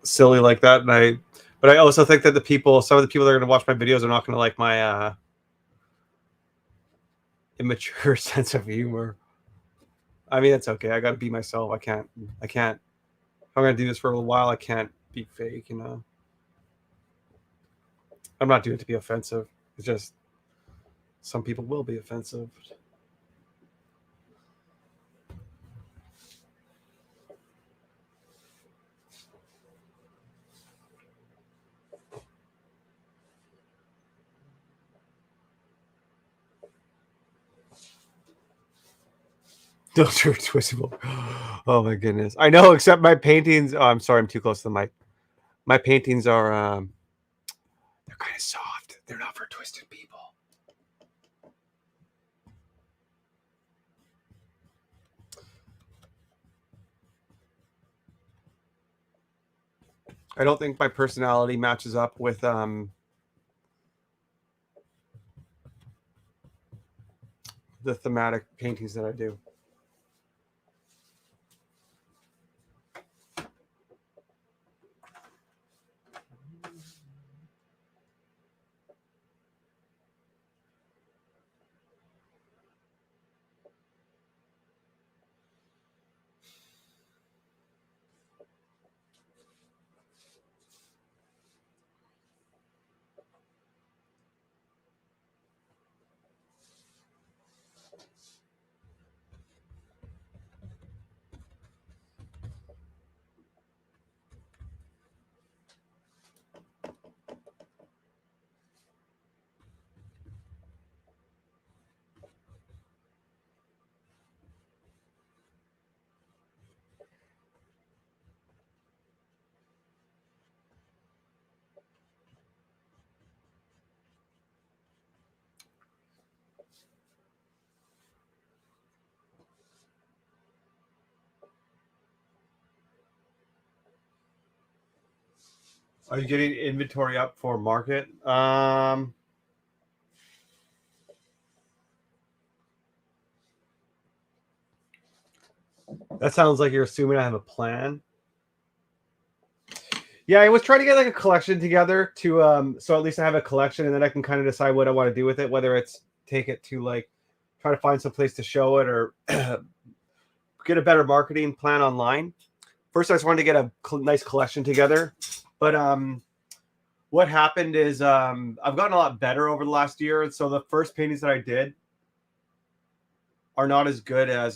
silly like that, but I also think that some of the people that are going to watch my videos are not going to like my immature sense of humor. I mean, it's okay. I got to be myself. I can't. If I'm going to do this for a while, I can't be fake. I'm not doing it to be offensive. It's just some people will be offensive. Those are twistable. Oh my goodness. I know, except my paintings. Oh, I'm sorry, I'm too close to the mic. My paintings are they're kind of soft. They're not for twisted people. I don't think my personality matches up with the thematic paintings that I do. Are you getting inventory up for market? That sounds like you're assuming I have a plan. Yeah, I was trying to get like a collection together to so at least I have a collection and then I can kind of decide what I want to do with it, whether it's take it to like try to find some place to show it or get a better marketing plan online. First, I just wanted to get a nice collection together, but what happened is I've gotten a lot better over the last year, and so the first paintings that I did are not as good as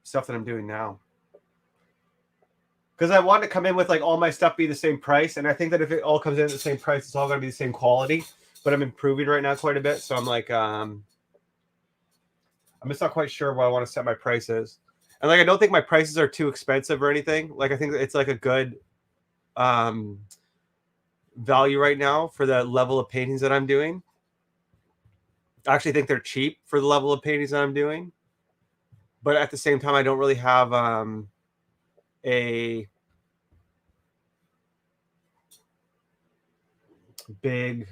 stuff that I'm doing now. Because I want to come in with like all my stuff be the same price, and I think that if it all comes in at the same price, it's all going to be the same quality. But I'm improving right now quite a bit, so I'm like, I'm just not quite sure where I want to set my prices. And like, I don't think my prices are too expensive or anything. Like, I think it's like a good value right now for the level of paintings that I'm doing. I actually think they're cheap for the level of paintings that I'm doing. But at the same time, I don't really have a big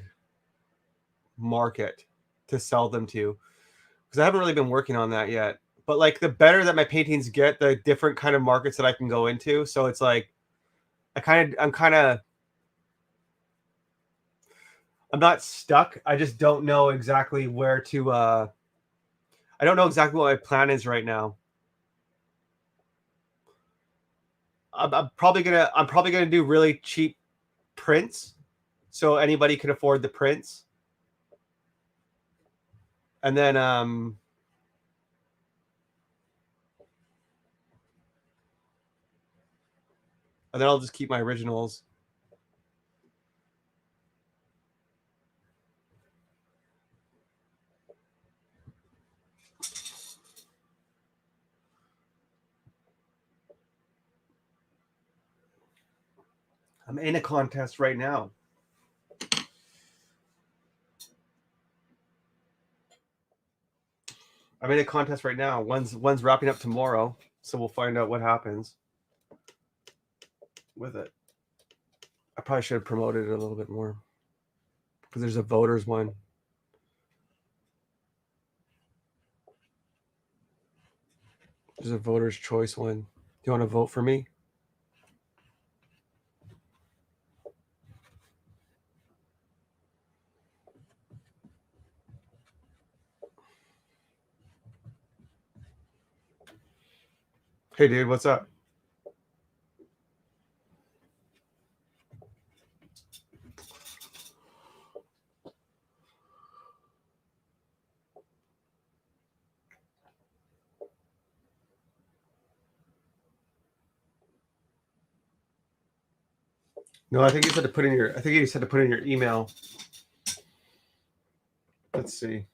market to sell them to because I haven't really been working on that yet. But like the better that my paintings get, the different kind of markets that I can go into. So it's like I'm not stuck. I just don't know exactly where to I don't know exactly what my plan is right now. I'm probably gonna do really cheap prints so anybody can afford the prints. And then I'll just keep my originals. I'm in a contest right now. I'm in a contest right now. One's wrapping up tomorrow, so we'll find out what happens with it. I probably should have promoted it a little bit more because there's a voters one. There's a voter's choice one. Do you want to vote for me? Hey, dude, what's up? No, I think you said to put in your. I think you said to put in your email. Let's see.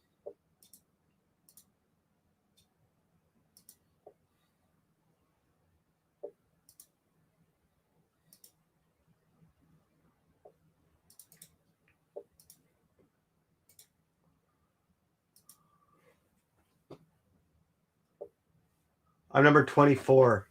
I'm number 24.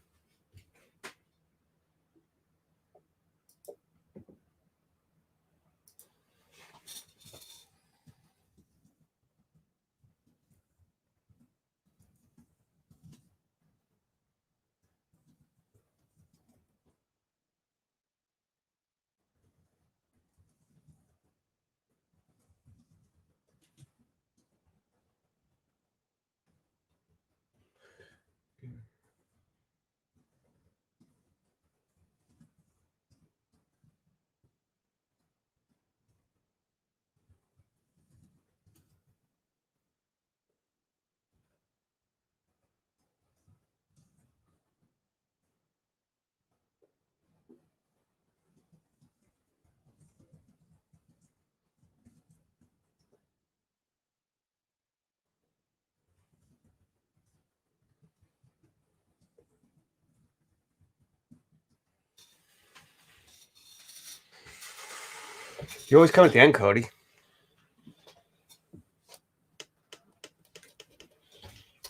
You always come at the end, Cody.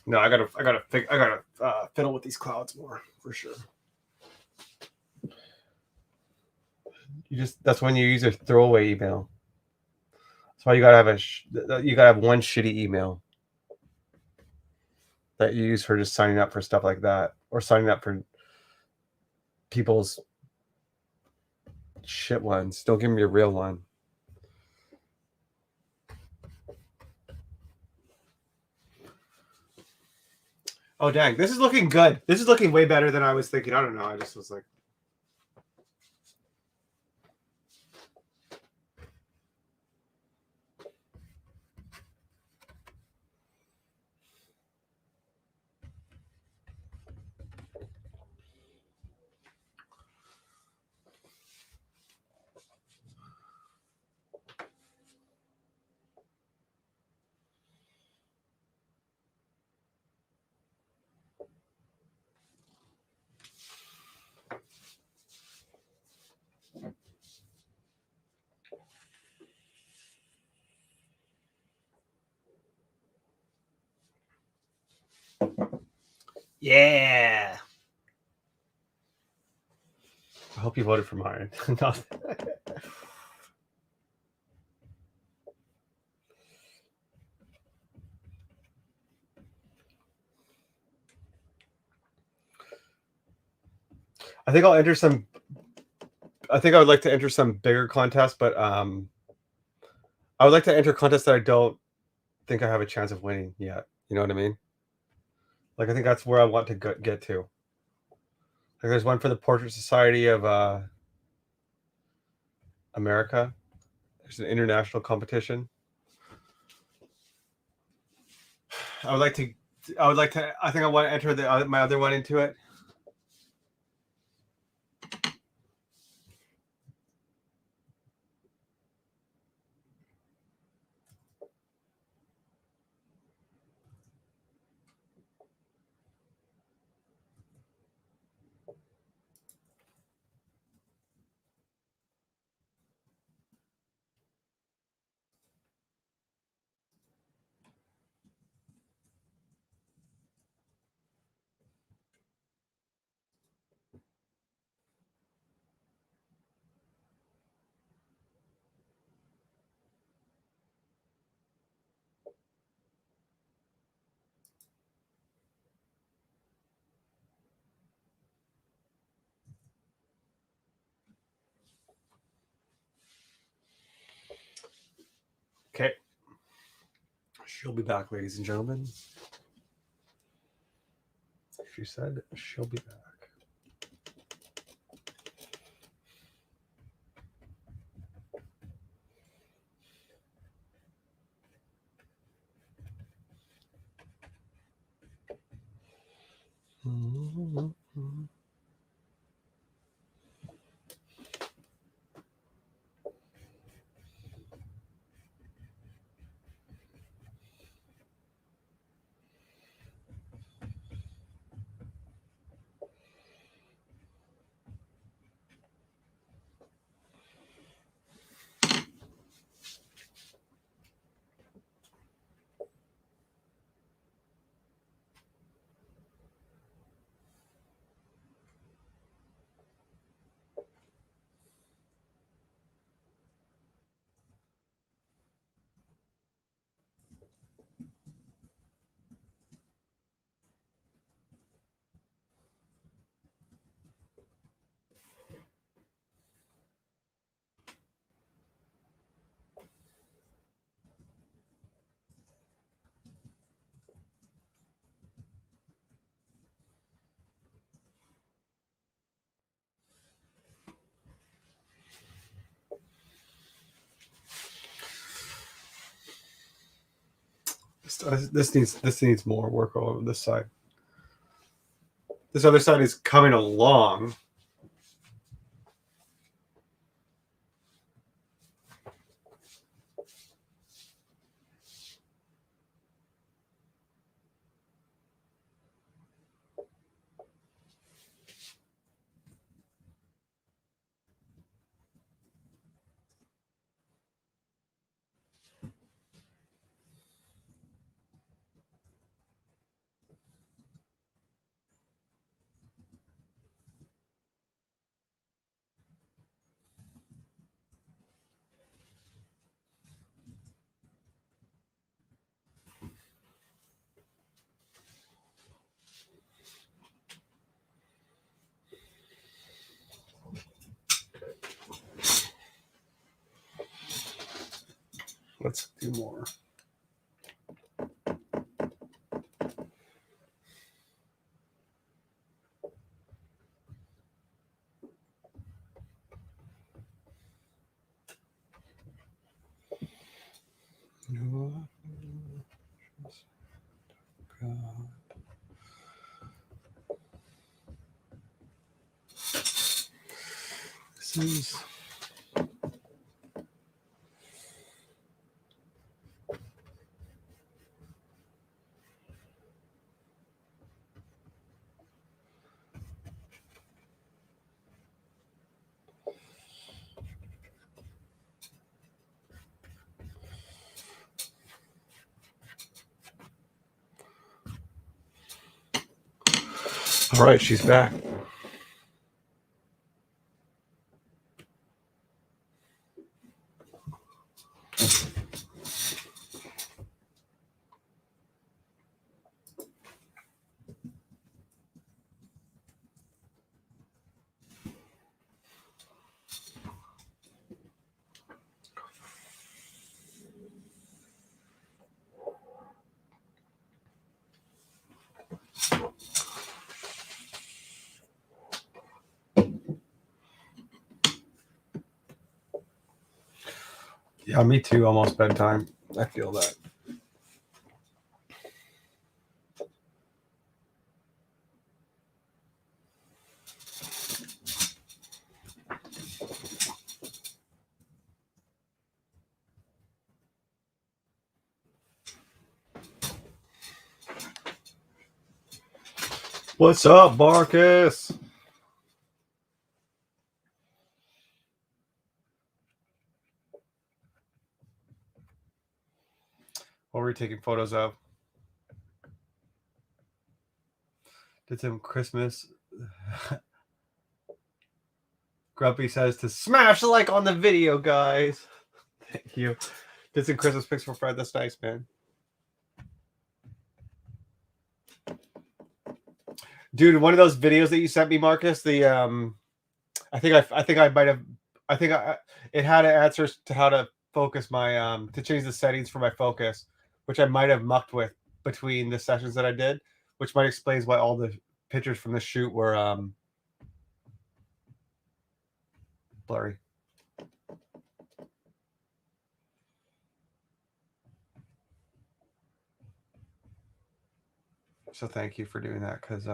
No, I gotta fiddle with these clouds more for sure. That's when you use a throwaway email. That's why you gotta have one shitty email that you use for just signing up for stuff like that, or signing up for people's shit ones. Don't give me a real one. Oh dang, this is looking good. This is looking way better than I was thinking. I don't know. I just was like, yeah. I hope you voted for mine. I think I'll enter some. I think I would like to enter some bigger contests, but I would like to enter contests that I don't think I have a chance of winning yet. You know what I mean? Like I think that's where I want to get to. Like there's one for the Portrait Society of America. There's an international competition. I would like to. I think I want to enter my other one into it. She'll be back, ladies and gentlemen. She said she'll be back. This needs more work on this side. This other side is coming along. Let's do more. This is all right. She's back. Yeah, me too. Almost bedtime. I feel that. What's up, Marcus? What were we taking photos of? Did some Christmas. Grumpy says to smash the like on the video, guys. Thank you. Did some Christmas pics for Fred. That's nice, man. Dude, one of those videos that you sent me, Marcus. The it had answers to how to focus my to change the settings for my focus. which I might have mucked with between the sessions that I did, which might explain why all the pictures from the shoot were blurry. So thank you for doing that, because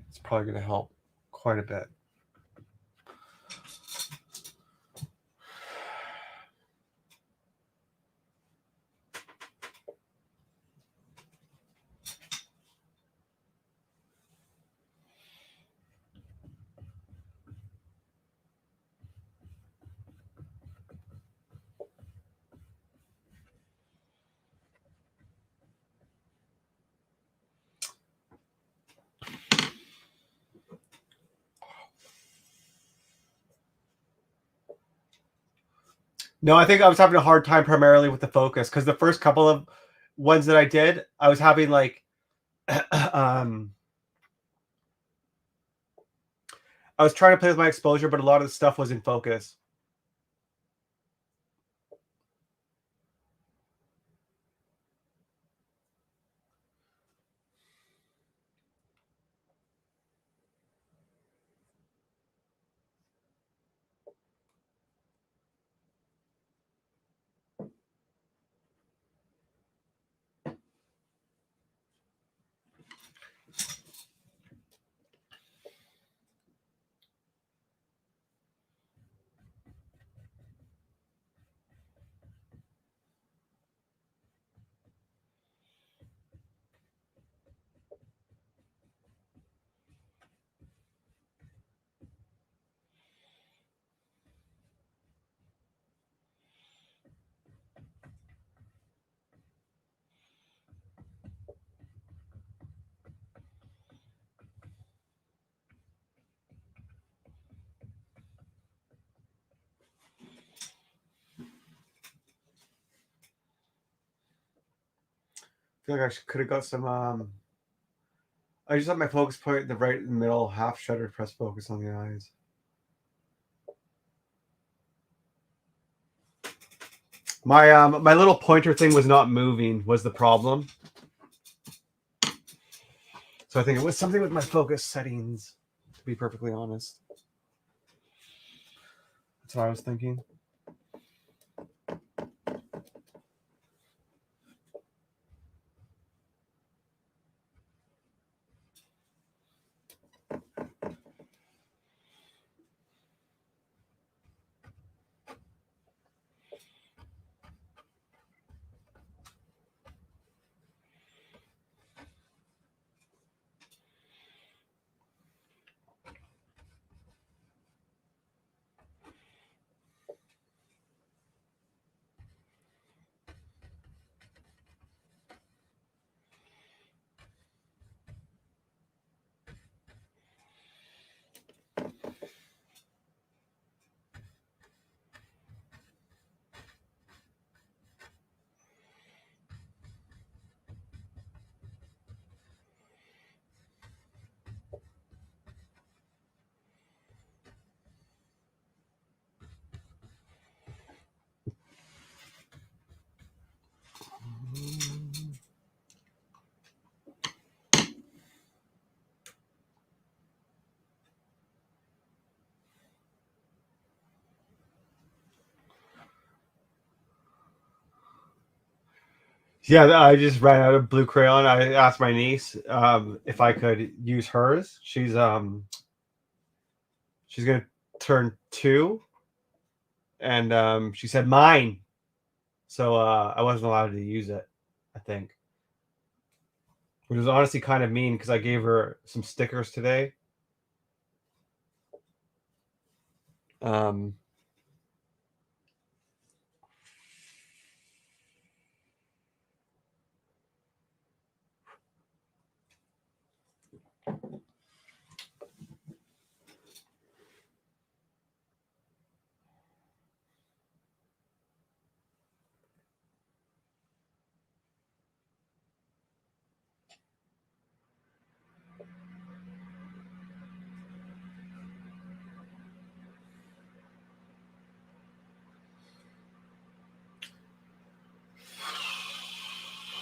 it's probably going to help quite a bit. No, I think I was having a hard time primarily with the focus, because the first couple of ones that I did, I was having like I was trying to play with my exposure, but a lot of the stuff was in focus. I feel like I could have got some. I just have my focus point the right in the middle, half shuttered, press focus on the eyes. My little pointer thing was not moving, was the problem. So I think it was something with my focus settings, to be perfectly honest. That's what I was thinking. Yeah, I just ran out of blue crayon. I asked my niece if I could use hers. She's gonna turn 2, and she said mine. So I wasn't allowed to use it, I think. Which was honestly kind of mean, because I gave her some stickers today. Um,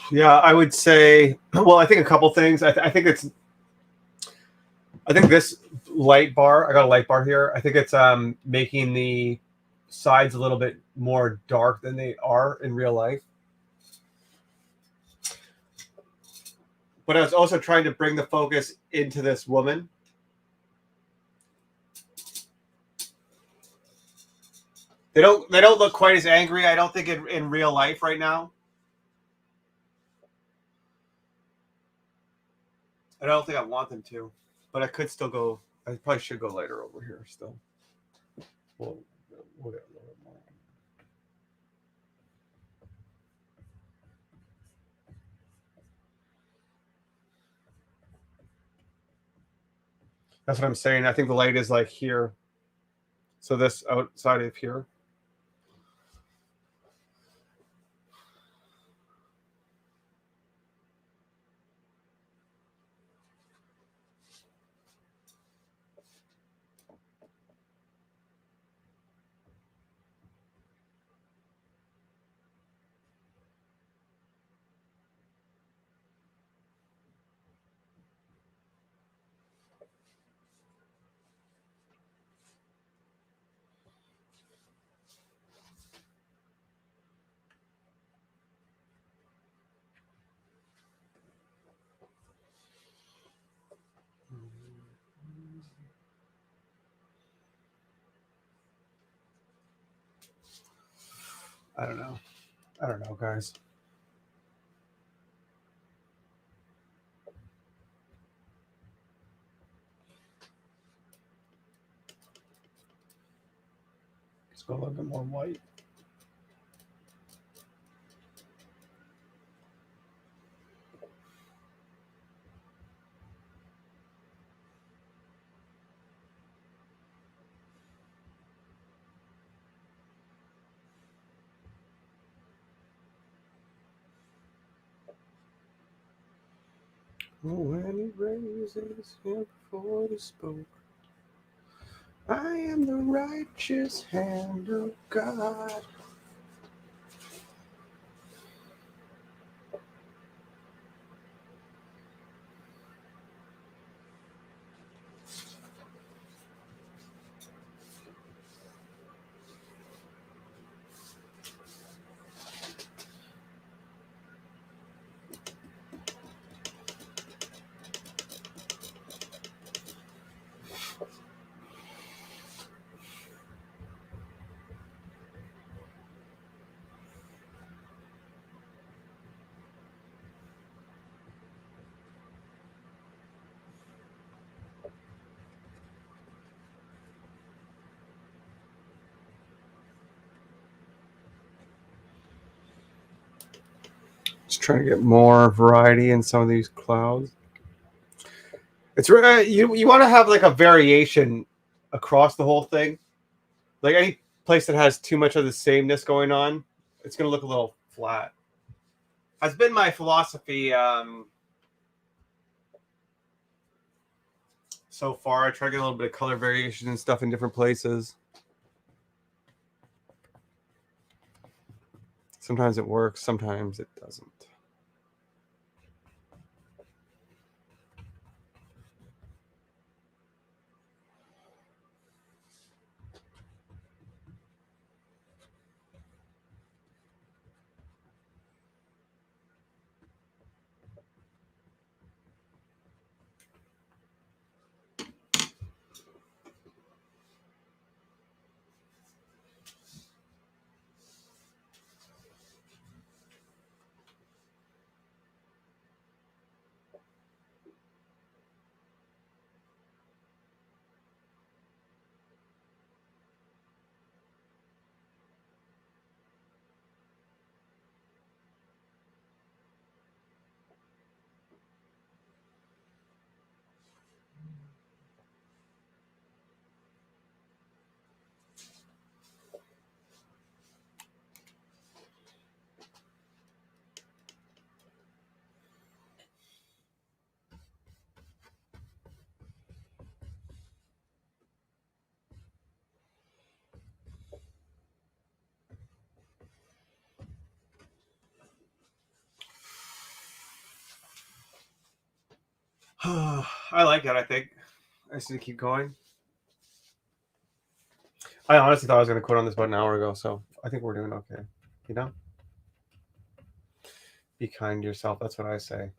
Yeah, I would say. Well, I think a couple things. I think it's. I think this light bar. I got a light bar here. I think it's making the sides a little bit more dark than they are in real life. But I was also trying to bring the focus into this woman. They don't look quite as angry. I don't think in real life right now. I don't think I want them to, but I could still go. I probably should go lighter over here still. We'll, we'll get a little bit more. That's what I'm saying. I think the light is like here. So this outside of here. I don't know. I don't know, guys. Let's go a little bit more white. Oh, when he raises him before he spoke, I am the righteous hand of God. Just trying to get more variety in some of these clouds. It's you want to have like a variation across the whole thing. Like any place that has too much of the sameness going on, it's going to look a little flat. Has been my philosophy so far. I try to get a little bit of color variation and stuff in different places. Sometimes it works, sometimes it doesn't. I like it. I think I just need to keep going. I honestly thought I was going to quit on this about an hour ago, so I think we're doing okay. You know, be kind to yourself. That's what I say.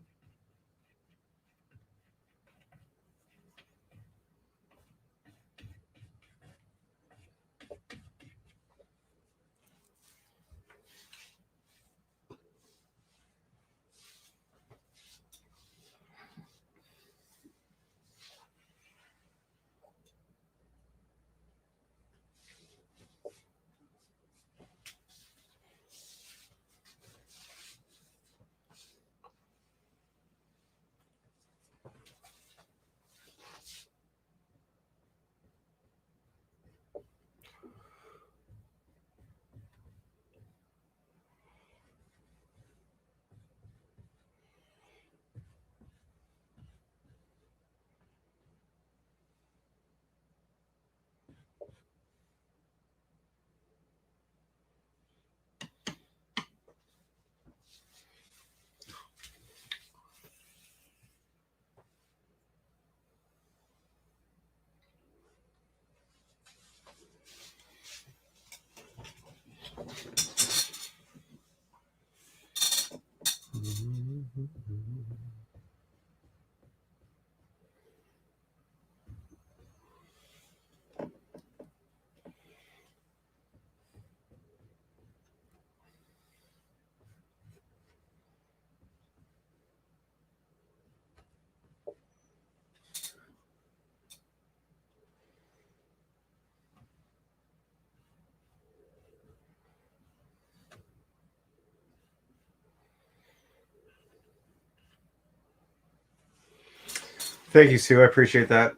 Thank you, Sue. I appreciate that.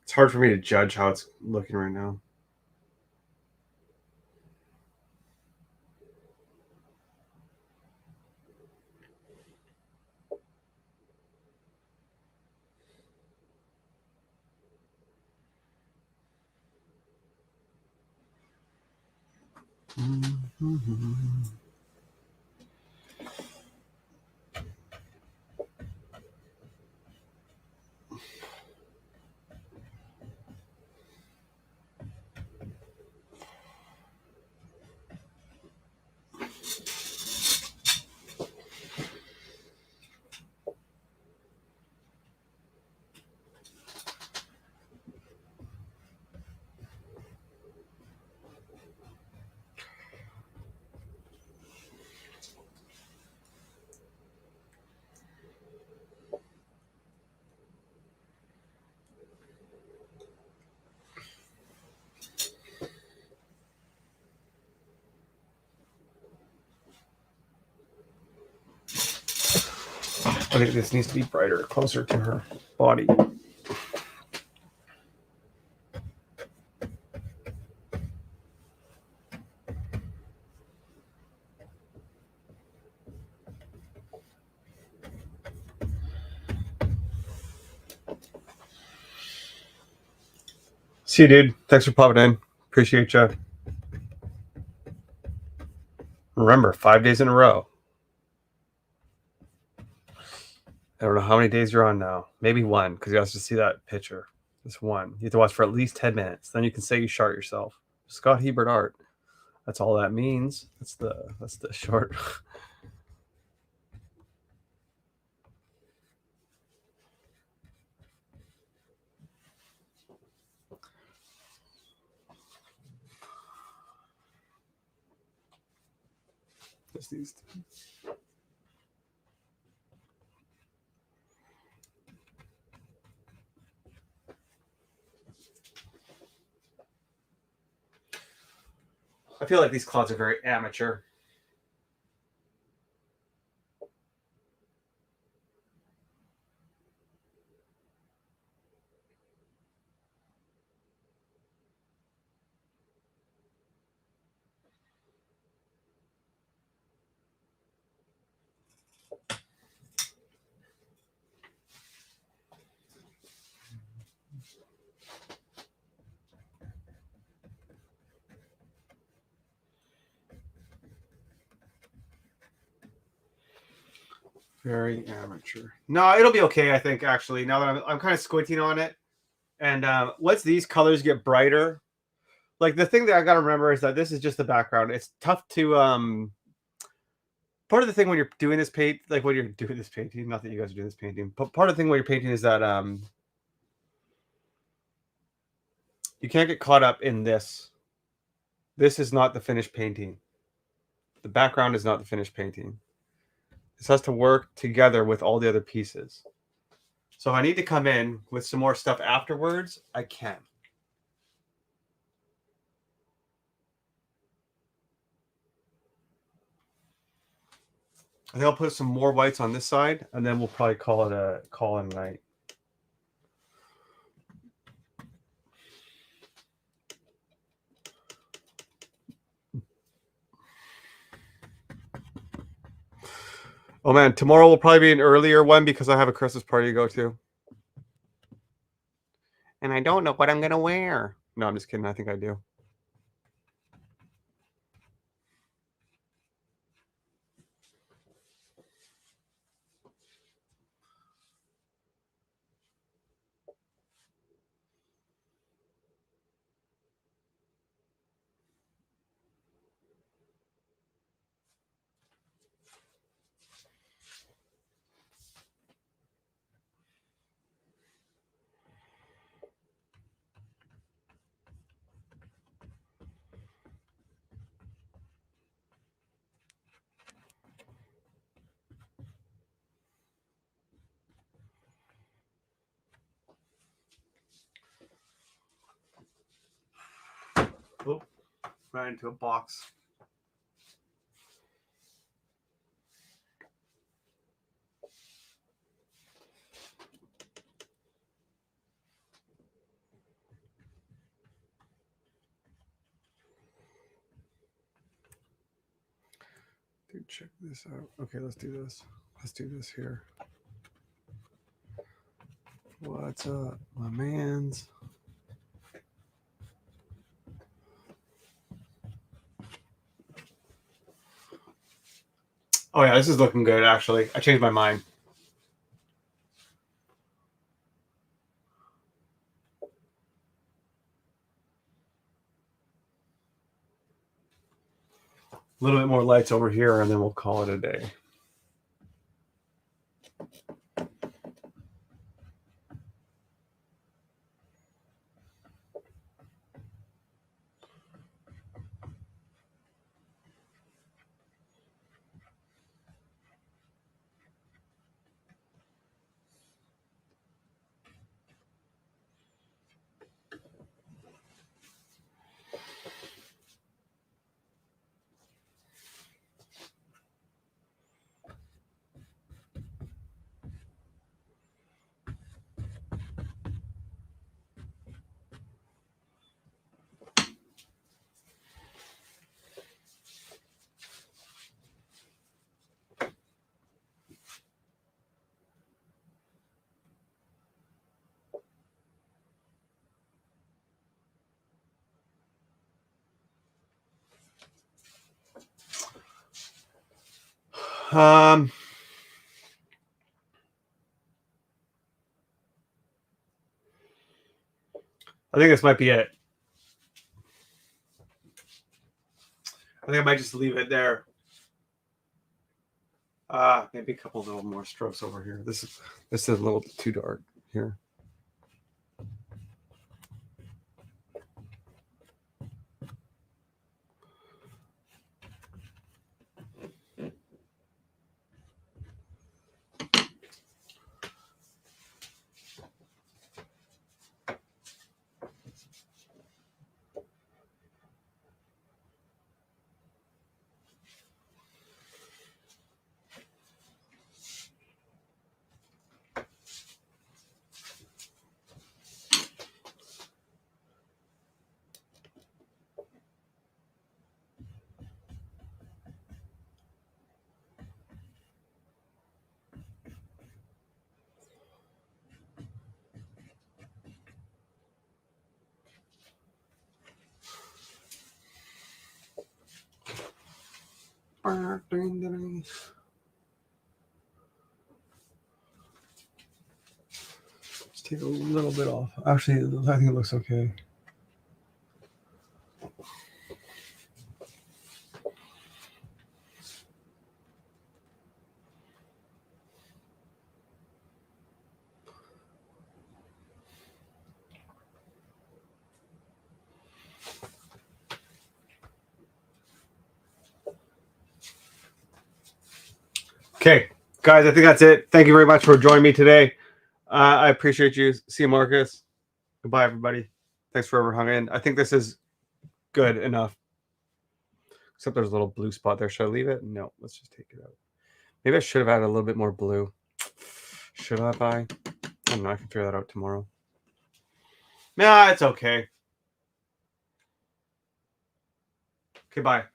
It's hard for me to judge how it's looking right now. I think this needs to be brighter, closer to her body. See you, dude. Thanks for popping in. Appreciate you. Remember, 5 days in a row. I don't know how many days you're on now. Maybe one, because you have to see that picture. Just one. You have to watch for at least 10 minutes. Then you can say you shart yourself. Scott Hebert art. That's all that means. That's the short. Just these two. I feel like these clouds are very amateur. Very amateur. No, it'll be okay, I think, actually, now that I'm kind of squinting on it. And once these colors get brighter, like the thing that I got to remember is that this is just the background. It's tough to part of the thing when you're doing this paint, like when you're doing this painting, not that you guys are doing this painting, but part of the thing when you're painting is that you can't get caught up in this. This is not the finished painting. The background is not the finished painting. This has to work together with all the other pieces. So if I need to come in with some more stuff afterwards, I can. I think I'll put some more whites on this side, and then we'll probably call it a night. Oh man, tomorrow will probably be an earlier one because I have a Christmas party to go to. And I don't know what I'm going to wear. No, I'm just kidding. I think I do. Oh, ran into a box. Dude, check this out. Okay, let's do this. Let's do this here. What's up, my mans? Oh yeah, this is looking good actually. I changed my mind. A little bit more lights over here, and then we'll call it a day. I think this might be it. I think I might just leave it there. Maybe a couple little more strokes over here. This is a little too dark here. Take a little bit off. Actually, I think it looks okay. Okay, guys, I think that's it. Thank you very much for joining me today. I appreciate you. See you, Marcus. Goodbye, everybody. Thanks for ever hung in. I think this is good enough. Except there's a little blue spot there. Should I leave it? No, let's just take it out. Maybe I should have added a little bit more blue. Should I? I don't know. I can figure that out tomorrow. Nah, it's okay. Okay, bye.